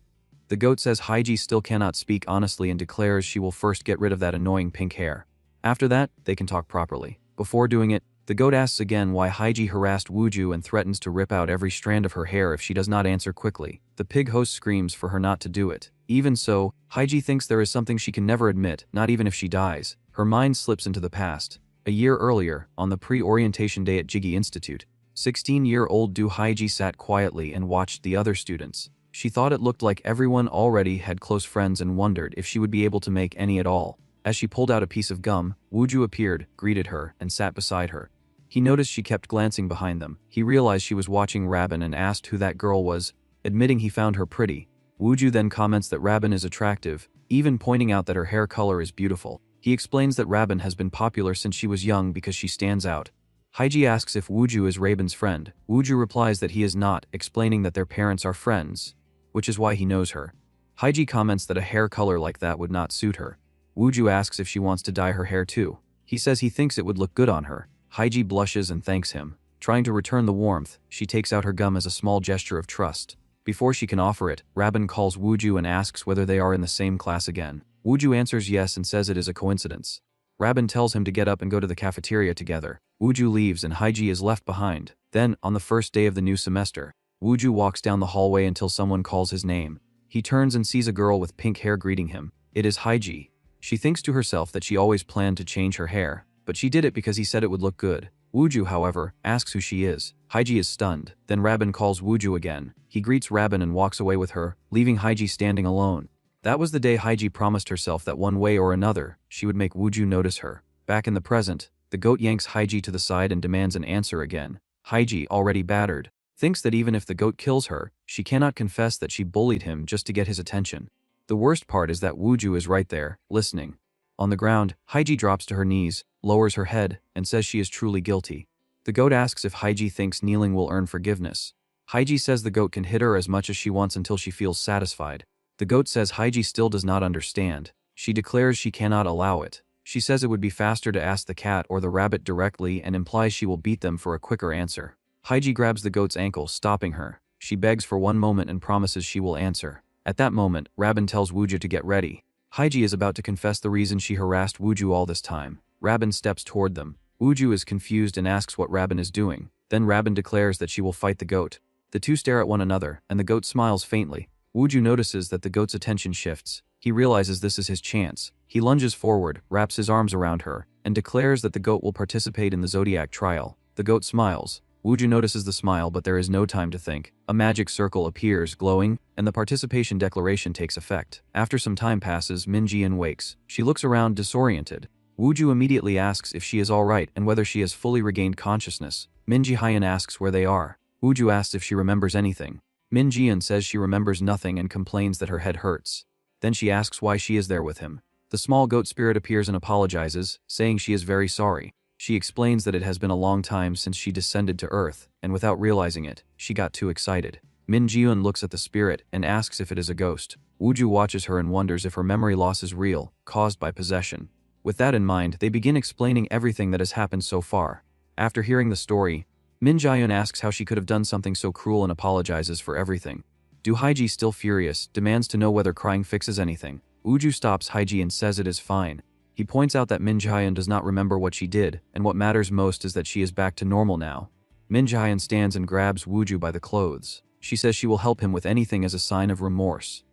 The goat says Haiji still cannot speak honestly and declares she will first get rid of that annoying pink hair. After that, they can talk properly. Before doing it, the goat asks again why Haiji harassed Wooju and threatens to rip out every strand of her hair if she does not answer quickly. The pig host screams for her not to do it. Even so, Haiji thinks there is something she can never admit, not even if she dies. Her mind slips into the past. A year earlier, on the pre-orientation day at Jiggy Institute, 16-year-old Haiji sat quietly and watched the other students. She thought it looked like everyone already had close friends and wondered if she would be able to make any at all. As she pulled out a piece of gum, Wooju appeared, greeted her, and sat beside her. He noticed she kept glancing behind them. He realized she was watching Rabin and asked who that girl was, admitting he found her pretty. Wooju then comments that Rabin is attractive, even pointing out that her hair color is beautiful. He explains that Rabin has been popular since she was young because she stands out. Haiji asks if Wooju is Rabin's friend. Wooju replies that he is not, explaining that their parents are friends, which is why he knows her. Haiji comments that a hair color like that would not suit her. Wooju asks if she wants to dye her hair too. He says he thinks it would look good on her. Haiji blushes and thanks him. Trying to return the warmth, she takes out her gum as a small gesture of trust. Before she can offer it, Rabin calls Wooju and asks whether they are in the same class again. Wooju answers yes and says it is a coincidence. Rabin tells him to get up and go to the cafeteria together. Wooju leaves and Haiji is left behind. Then, on the first day of the new semester, Wooju walks down the hallway until someone calls his name. He turns and sees a girl with pink hair greeting him. It is Haiji. She thinks to herself that she always planned to change her hair, but she did it because he said it would look good. Wooju, however, asks who she is. Haiji is stunned. Then Rabin calls Wooju again. He greets Rabin and walks away with her, leaving Haiji standing alone. That was the day Haiji promised herself that one way or another, she would make Wooju notice her. Back in the present, the goat yanks Haiji to the side and demands an answer again. Haiji, already battered, thinks that even if the goat kills her, she cannot confess that she bullied him just to get his attention. The worst part is that Wooju is right there, listening. On the ground, Haiji drops to her knees, lowers her head, and says she is truly guilty. The goat asks if Haiji thinks kneeling will earn forgiveness. Haiji says the goat can hit her as much as she wants until she feels satisfied. The goat says Haiji still does not understand. She declares she cannot allow it. She says it would be faster to ask the cat or the rabbit directly and implies she will beat them for a quicker answer. Haiji grabs the goat's ankle, stopping her. She begs for one moment and promises she will answer. At that moment, Rabin tells Wooju to get ready. Haiji is about to confess the reason she harassed Wooju all this time. Rabin steps toward them. Wooju is confused and asks what Rabin is doing. Then Rabin declares that she will fight the goat. The two stare at one another, and the goat smiles faintly. Wooju notices that the goat's attention shifts. He realizes this is his chance. He lunges forward, wraps his arms around her, and declares that the goat will participate in the Zodiac trial. The goat smiles. Wuju notices the smile, but there is no time to think. A magic circle appears, glowing, and the participation declaration takes effect. After some time passes, Min Jian wakes. She looks around disoriented. Wuju immediately asks if she is alright and whether she has fully regained consciousness. Min Jian asks where they are. Wuju asks if she remembers anything. Min Jian says she remembers nothing and complains that her head hurts. Then she asks why she is there with him. The small goat spirit appears and apologizes, saying she is very sorry. She explains that it has been a long time since she descended to Earth, and without realizing it, she got too excited. Min Jian looks at the spirit and asks if it is a ghost. Wuju watches her and wonders if her memory loss is real, caused by possession. With that in mind, they begin explaining everything that has happened so far. After hearing the story, Min Jian asks how she could have done something so cruel and apologizes for everything. Du Haiji, still furious, demands to know whether crying fixes anything. Wuju stops Haiji and says it is fine. He points out that Min Jian does not remember what she did, and what matters most is that she is back to normal now. Min Jian stands and grabs Wuju by the clothes. She says she will help him with anything as a sign of remorse.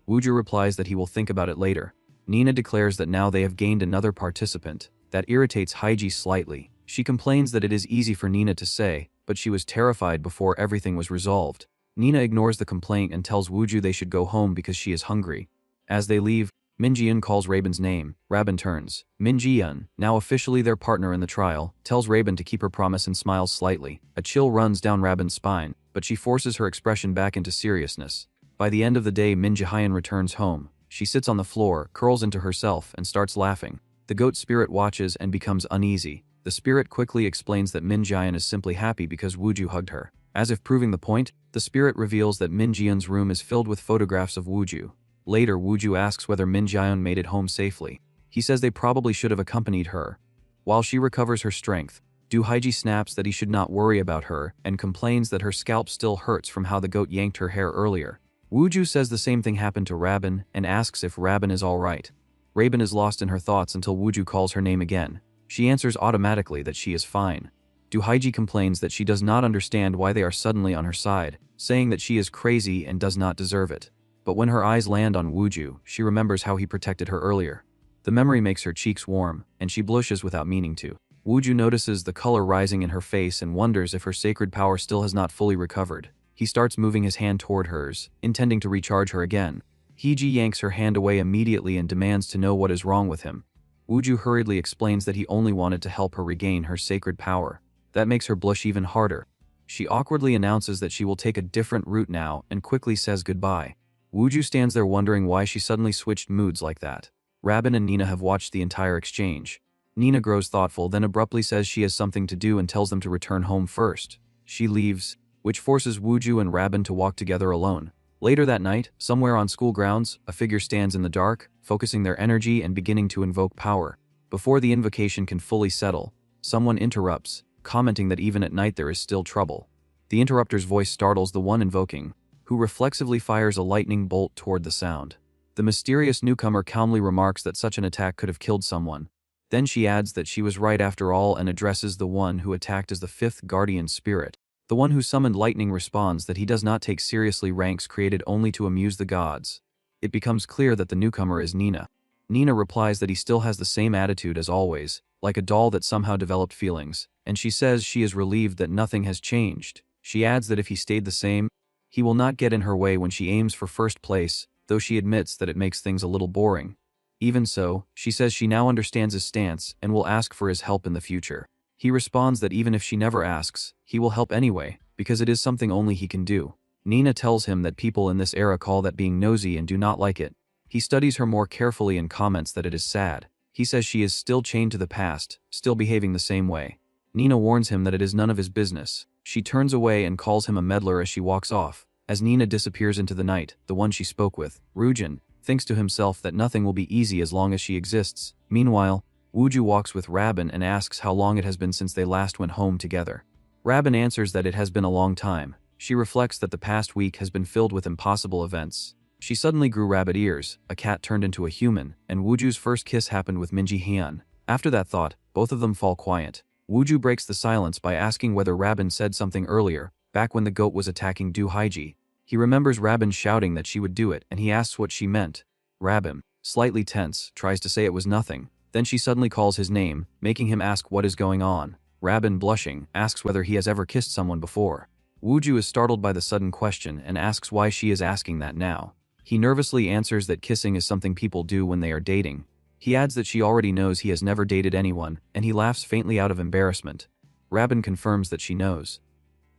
Wuju replies that he will think about it later. Nina declares that now they have gained another participant. That irritates Haiji slightly. She complains that it is easy for Nina to say, but she was terrified before everything was resolved. Nina ignores the complaint and tells Wuju they should go home because she is hungry. As they leave, Min Jian calls Raben's name. Raben turns. Min Jian, now officially their partner in the trial, tells Raben to keep her promise and smiles slightly. A chill runs down Raben's spine, but she forces her expression back into seriousness. By the end of the day, Min Jian returns home. She sits on the floor, curls into herself, and starts laughing. The goat spirit watches and becomes uneasy. The spirit quickly explains that Min Jian is simply happy because Wuju hugged her. As if proving the point, the spirit reveals that Min Jian's room is filled with photographs of Wuju. Later, Wuju asks whether Min Jian made it home safely. He says they probably should have accompanied her. While she recovers her strength, Du Haiji snaps that he should not worry about her and complains that her scalp still hurts from how the goat yanked her hair earlier. Wuju says the same thing happened to Raben and asks if Raben is alright. Raben is lost in her thoughts until Wuju calls her name again. She answers automatically that she is fine. Du Haiji complains that she does not understand why they are suddenly on her side, saying that she is crazy and does not deserve it. But when her eyes land on Wuju, she remembers how he protected her earlier. The memory makes her cheeks warm, and she blushes without meaning to. Wuju notices the color rising in her face and wonders if her sacred power still has not fully recovered. He starts moving his hand toward hers, intending to recharge her again. Heiji yanks her hand away immediately and demands to know what is wrong with him. Wuju hurriedly explains that he only wanted to help her regain her sacred power. That makes her blush even harder. She awkwardly announces that she will take a different route now and quickly says goodbye. Wuju stands there wondering why she suddenly switched moods like that. Raben and Nina have watched the entire exchange. Nina grows thoughtful, then abruptly says she has something to do and tells them to return home first. She leaves, which forces Wuju and Raben to walk together alone. Later that night, somewhere on school grounds, a figure stands in the dark, focusing their energy and beginning to invoke power. Before the invocation can fully settle, someone interrupts, commenting that even at night there is still trouble. The interrupter's voice startles the one invoking, who reflexively fires a lightning bolt toward the sound. The mysterious newcomer calmly remarks that such an attack could have killed someone. Then she adds that she was right after all and addresses the one who attacked as the fifth guardian spirit. The one who summoned lightning responds that he does not take seriously ranks created only to amuse the gods. It becomes clear that the newcomer is Nina. Nina replies that he still has the same attitude as always, like a doll that somehow developed feelings, and she says she is relieved that nothing has changed. She adds that if he stayed the same, he will not get in her way when she aims for first place, though she admits that it makes things a little boring. Even so, she says she now understands his stance and will ask for his help in the future. He responds that even if she never asks, he will help anyway, because it is something only he can do. Nina tells him that people in this era call that being nosy and do not like it. He studies her more carefully and comments that it is sad. He says she is still chained to the past, still behaving the same way. Nina warns him that it is none of his business. She turns away and calls him a meddler as she walks off. As Nina disappears into the night, the one she spoke with, Rujin, thinks to himself that nothing will be easy as long as she exists. Meanwhile, Wuju walks with Raben and asks how long it has been since they last went home together. Raben answers that it has been a long time. She reflects that the past week has been filled with impossible events. She suddenly grew rabbit ears, a cat turned into a human, and Wuju's first kiss happened with Minji Hyun. After that thought, both of them fall quiet. Wuju breaks the silence by asking whether Raben said something earlier, back when the goat was attacking Du Haiji. He remembers Raben shouting that she would do it, and he asks what she meant. Raben, slightly tense, tries to say it was nothing. Then she suddenly calls his name, making him ask what is going on. Rabin, blushing, asks whether he has ever kissed someone before. Wooju is startled by the sudden question and asks why she is asking that now. He nervously answers that kissing is something people do when they are dating. He adds that she already knows he has never dated anyone, and he laughs faintly out of embarrassment. Rabin confirms that she knows.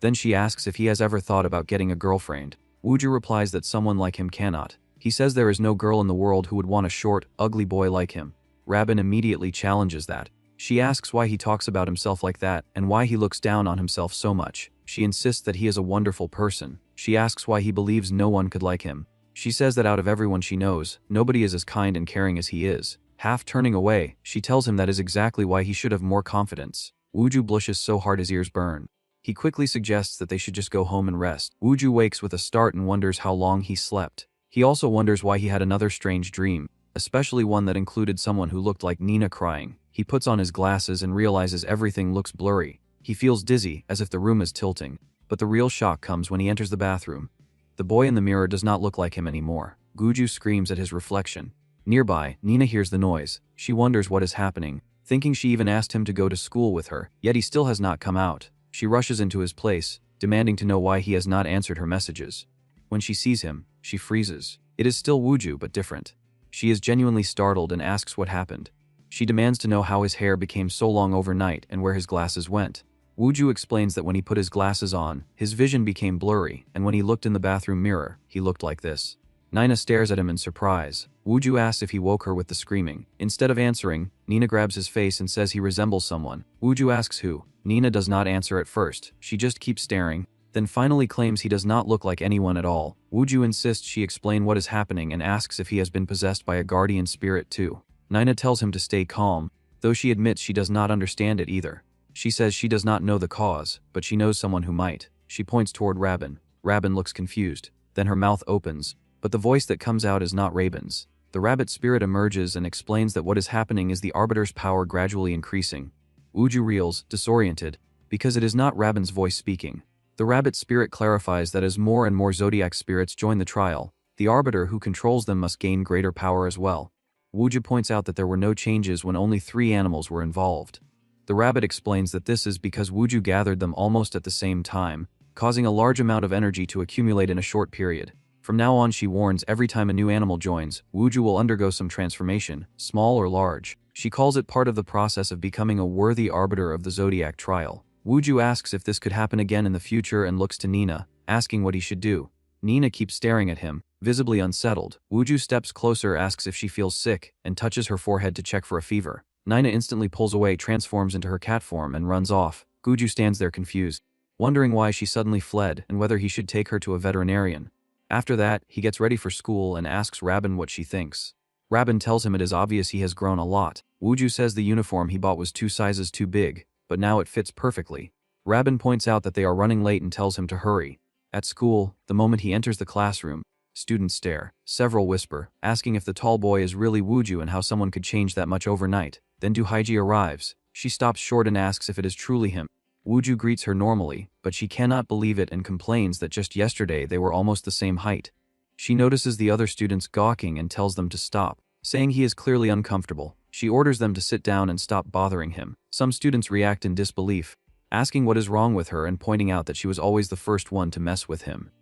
Then she asks if he has ever thought about getting a girlfriend. Wooju replies that someone like him cannot. He says there is no girl in the world who would want a short, ugly boy like him. Rabin immediately challenges that. She asks why he talks about himself like that and why he looks down on himself so much. She insists that he is a wonderful person. She asks why he believes no one could like him. She says that out of everyone she knows, nobody is as kind and caring as he is. Half turning away, she tells him that is exactly why he should have more confidence. Wooju blushes so hard his ears burn. He quickly suggests that they should just go home and rest. Wooju wakes with a start and wonders how long he slept. He also wonders why he had another strange dream, especially one that included someone who looked like Nina crying. He puts on his glasses and realizes everything looks blurry. He feels dizzy, as if the room is tilting. But the real shock comes when he enters the bathroom. The boy in the mirror does not look like him anymore. Wooju screams at his reflection. Nearby, Nina hears the noise. She wonders what is happening, thinking she even asked him to go to school with her, yet he still has not come out. She rushes into his place, demanding to know why he has not answered her messages. When she sees him, she freezes. It is still Wooju, but different. She is genuinely startled and asks what happened. She demands to know how his hair became so long overnight and where his glasses went. Wooju explains that when he put his glasses on, his vision became blurry, and when he looked in the bathroom mirror, he looked like this. Nina stares at him in surprise. Wooju asks if he woke her with the screaming. Instead of answering, Nina grabs his face and says he resembles someone. Wooju asks who. Nina does not answer at first. She just keeps staring, then finally claims he does not look like anyone at all. Wooju insists she explain what is happening and asks if he has been possessed by a guardian spirit too. Nina tells him to stay calm, though she admits she does not understand it either. She says she does not know the cause, but she knows someone who might. She points toward Rabin. Rabin looks confused. Then her mouth opens, but the voice that comes out is not Rabin's. The rabbit spirit emerges and explains that what is happening is the Arbiter's power gradually increasing. Wooju reels, disoriented, because it is not Rabin's voice speaking. The rabbit spirit clarifies that as more and more Zodiac spirits join the trial, the Arbiter who controls them must gain greater power as well. Wooju points out that there were no changes when only 3 animals were involved. The rabbit explains that this is because Wooju gathered them almost at the same time, causing a large amount of energy to accumulate in a short period. From now on, she warns, every time a new animal joins, Wooju will undergo some transformation, small or large. She calls it part of the process of becoming a worthy arbiter of the Zodiac trial. Wooju asks if this could happen again in the future and looks to Nina, asking what he should do. Nina keeps staring at him, visibly unsettled. Wooju steps closer, asks if she feels sick, and touches her forehead to check for a fever. Nina instantly pulls away, transforms into her cat form, and runs off. Wooju stands there confused, wondering why she suddenly fled and whether he should take her to a veterinarian. After that, he gets ready for school and asks Rabin what she thinks. Rabin tells him it is obvious he has grown a lot. Wooju says the uniform he bought was 2 sizes too big, but now it fits perfectly. Rabin points out that they are running late and tells him to hurry. At school, the moment he enters the classroom, students stare. Several whisper, asking if the tall boy is really Wooju and how someone could change that much overnight. Then Haiji arrives. She stops short and asks if it is truly him. Wooju greets her normally, but she cannot believe it and complains that just yesterday they were almost the same height. She notices the other students gawking and tells them to stop, saying he is clearly uncomfortable. She orders them to sit down and stop bothering him. Some students react in disbelief, asking what is wrong with her and pointing out that she was always the first one to mess with him.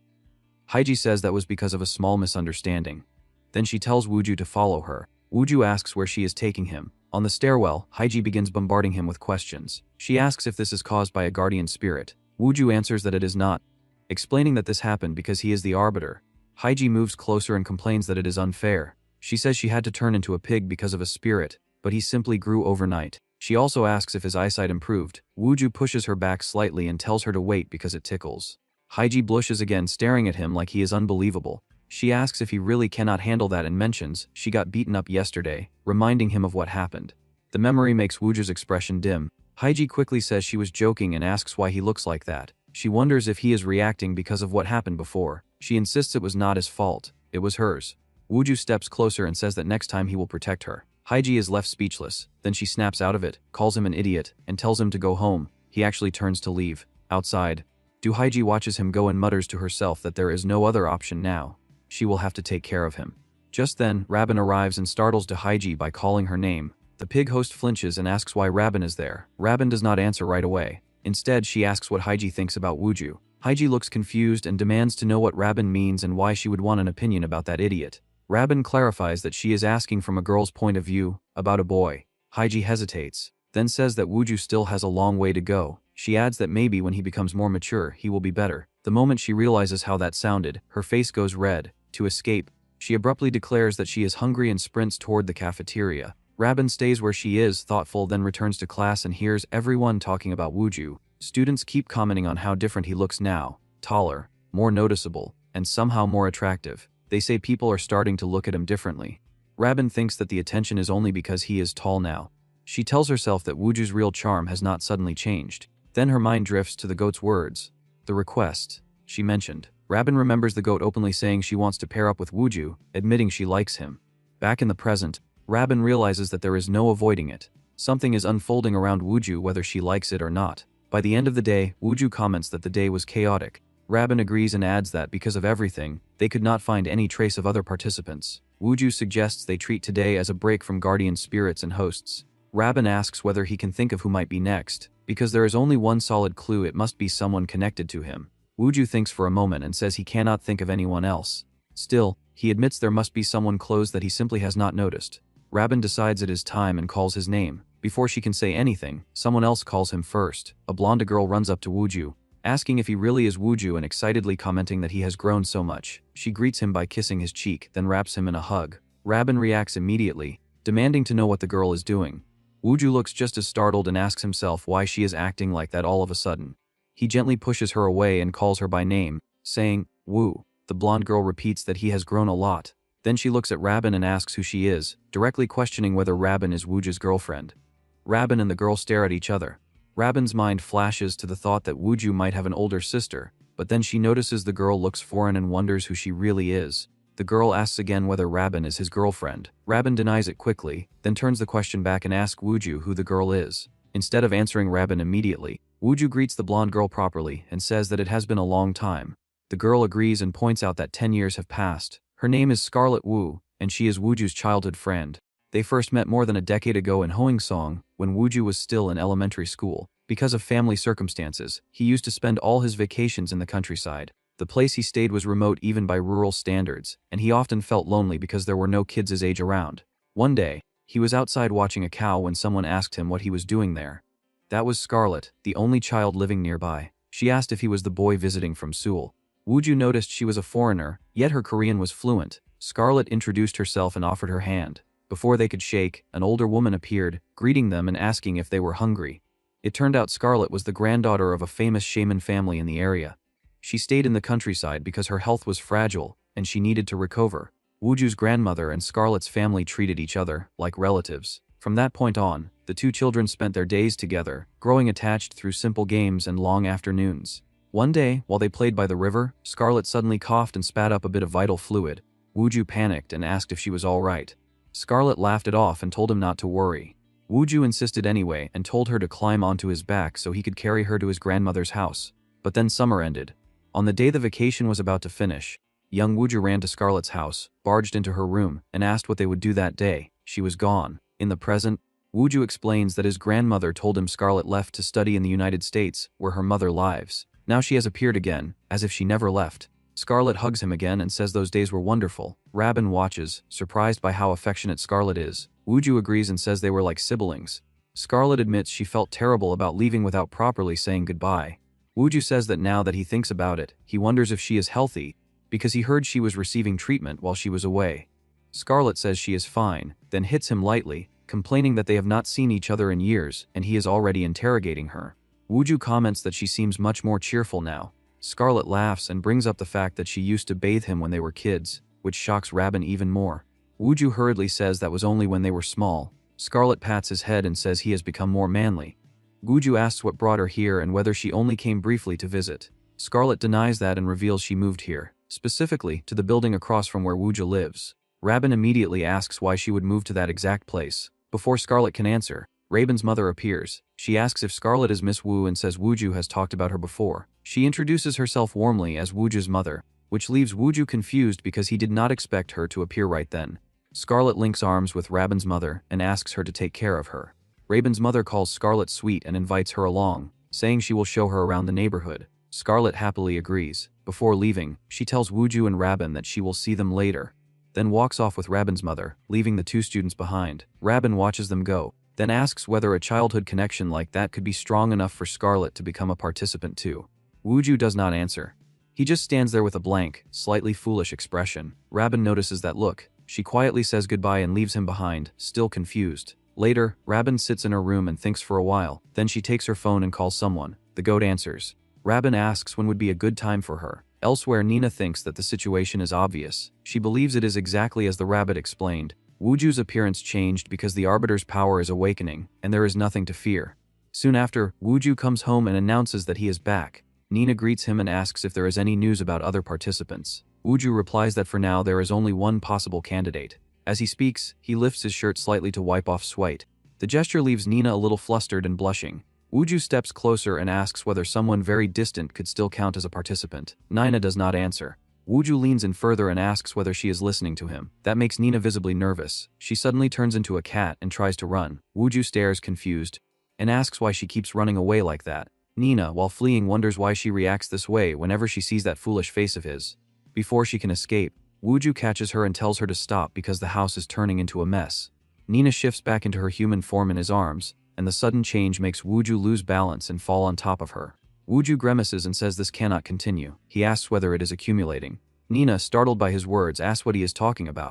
Haiji says that was because of a small misunderstanding. Then she tells Wooju to follow her. Wooju asks where she is taking him. On the stairwell, Haiji begins bombarding him with questions. She asks if this is caused by a guardian spirit. Wooju answers that it is not, explaining that this happened because he is the arbiter. Haiji moves closer and complains that it is unfair. She says she had to turn into a pig because of a spirit, but he simply grew overnight. She also asks if his eyesight improved. Wooju pushes her back slightly and tells her to wait because it tickles. Haiji blushes again, staring at him like he is unbelievable. She asks if he really cannot handle that and mentions she got beaten up yesterday, reminding him of what happened. The memory makes Wooju's expression dim. Haiji quickly says she was joking and asks why he looks like that. She wonders if he is reacting because of what happened before. She insists it was not his fault, it was hers. Wooju steps closer and says that next time he will protect her. Haiji is left speechless. Then she snaps out of it, calls him an idiot, and tells him to go home. He actually turns to leave. Outside, Haiji watches him go and mutters to herself that there is no other option now. She will have to take care of him. Just then, Rabin arrives and startles Haiji by calling her name. The pig host flinches and asks why Rabin is there. Rabin does not answer right away. Instead, she asks what Haiji thinks about Wooju. Haiji looks confused and demands to know what Rabin means and why she would want an opinion about that idiot. Rabin clarifies that she is asking from a girl's point of view, about a boy. Haiji hesitates, then says that Wooju still has a long way to go. She adds that maybe when he becomes more mature, he will be better. The moment she realizes how that sounded, her face goes red. To escape, she abruptly declares that she is hungry and sprints toward the cafeteria. Rabin stays where she is, thoughtful, then returns to class and hears everyone talking about Wooju. Students keep commenting on how different he looks now, taller, more noticeable, and somehow more attractive. They say people are starting to look at him differently. Rabin thinks that the attention is only because he is tall now. She tells herself that Wooju's real charm has not suddenly changed. Then her mind drifts to the goat's words. The request she mentioned. Rabin remembers the goat openly saying she wants to pair up with Wooju, admitting she likes him. Back in the present, Rabin realizes that there is no avoiding it. Something is unfolding around Wooju whether she likes it or not. By the end of the day, Wooju comments that the day was chaotic. Rabin agrees and adds that because of everything, they could not find any trace of other participants. Wooju suggests they treat today as a break from guardian spirits and hosts. Rabin asks whether he can think of who might be next. Because there is only one solid clue, it must be someone connected to him. Wooju thinks for a moment and says he cannot think of anyone else. Still, he admits there must be someone close that he simply has not noticed. Rabin decides it is time and calls his name. Before she can say anything, someone else calls him first. A blonde girl runs up to Wooju, asking if he really is Wooju and excitedly commenting that he has grown so much. She greets him by kissing his cheek, then wraps him in a hug. Rabin reacts immediately, demanding to know what the girl is doing. Wooju looks just as startled and asks himself why she is acting like that all of a sudden. He gently pushes her away and calls her by name, saying, "Woo." The blonde girl repeats that he has grown a lot. Then she looks at Rabin and asks who she is, directly questioning whether Rabin is Wooju's girlfriend. Rabin and the girl stare at each other. Rabin's mind flashes to the thought that Wooju might have an older sister, but then she notices the girl looks foreign and wonders who she really is. The girl asks again whether Rabin is his girlfriend. Rabin denies it quickly, then turns the question back and asks Wooju who the girl is. Instead of answering Rabin immediately, Wooju greets the blonde girl properly and says that it has been a long time. The girl agrees and points out that 10 years have passed. Her name is Scarlet Wu, and she is Wooju's childhood friend. They first met more than a decade ago in Hoengsong, when Wooju was still in elementary school. Because of family circumstances, he used to spend all his vacations in the countryside. The place he stayed was remote even by rural standards, and he often felt lonely because there were no kids his age around. One day, he was outside watching a cow when someone asked him what he was doing there. That was Scarlet, the only child living nearby. She asked if he was the boy visiting from Seoul. Wooju noticed she was a foreigner, yet her Korean was fluent. Scarlet introduced herself and offered her hand. Before they could shake, an older woman appeared, greeting them and asking if they were hungry. It turned out Scarlet was the granddaughter of a famous shaman family in the area. She stayed in the countryside because her health was fragile, and she needed to recover. Wooju's grandmother and Scarlet's family treated each other like relatives. From that point on, the two children spent their days together, growing attached through simple games and long afternoons. One day, while they played by the river, Scarlet suddenly coughed and spat up a bit of vital fluid. Wooju panicked and asked if she was all right. Scarlet laughed it off and told him not to worry. Wooju insisted anyway and told her to climb onto his back so he could carry her to his grandmother's house. But then summer ended. On the day the vacation was about to finish, young Wooju ran to Scarlet's house, barged into her room, and asked what they would do that day. She was gone. In the present, Wooju explains that his grandmother told him Scarlet left to study in the United States, where her mother lives. Now she has appeared again, as if she never left. Scarlet hugs him again and says those days were wonderful. Rabin watches, surprised by how affectionate Scarlet is. Wooju agrees and says they were like siblings. Scarlet admits she felt terrible about leaving without properly saying goodbye. Wooju says that now that he thinks about it, he wonders if she is healthy, because he heard she was receiving treatment while she was away. Scarlet says she is fine, then hits him lightly, complaining that they have not seen each other in years and he is already interrogating her. Wooju comments that she seems much more cheerful now. Scarlet laughs and brings up the fact that she used to bathe him when they were kids, which shocks Rabin even more. Wooju hurriedly says that was only when they were small. Scarlet pats his head and says he has become more manly. Wooju asks what brought her here and whether she only came briefly to visit. Scarlet denies that and reveals she moved here, specifically to the building across from where Wooju lives. Rabin immediately asks why she would move to that exact place. Before Scarlet can answer, Rabin's mother appears. She asks if Scarlet is Miss Wu and says Wooju has talked about her before. She introduces herself warmly as Wooju's mother, which leaves Wooju confused because he did not expect her to appear right then. Scarlet links arms with Rabin's mother and asks her to take care of her. Rabin's mother calls Scarlet sweet and invites her along, saying she will show her around the neighborhood. Scarlet happily agrees. Before leaving, she tells Wooju and Rabin that she will see them later, then walks off with Rabin's mother, leaving the two students behind. Rabin watches them go, then asks whether a childhood connection like that could be strong enough for Scarlet to become a participant too. Wooju does not answer. He just stands there with a blank, slightly foolish expression. Rabin notices that look. She quietly says goodbye and leaves him behind, still confused. Later, Rabin sits in her room and thinks for a while, then she takes her phone and calls someone. The goat answers. Rabin asks when would be a good time for her. Elsewhere, Nina thinks that the situation is obvious. She believes it is exactly as the rabbit explained. Wooju's appearance changed because the Arbiter's power is awakening, and there is nothing to fear. Soon after, Wooju comes home and announces that he is back. Nina greets him and asks if there is any news about other participants. Wooju replies that for now there is only one possible candidate. As he speaks, he lifts his shirt slightly to wipe off sweat. The gesture leaves Nina a little flustered and blushing. Wooju steps closer and asks whether someone very distant could still count as a participant. Nina does not answer. Wooju leans in further and asks whether she is listening to him. That makes Nina visibly nervous. She suddenly turns into a cat and tries to run. Wooju stares confused and asks why she keeps running away like that. Nina, while fleeing, wonders why she reacts this way whenever she sees that foolish face of his. Before she can escape, Wooju catches her and tells her to stop because the house is turning into a mess. Nina shifts back into her human form in his arms, and the sudden change makes Wooju lose balance and fall on top of her. Wooju grimaces and says this cannot continue. He asks whether it is accumulating. Nina, startled by his words, asks what he is talking about.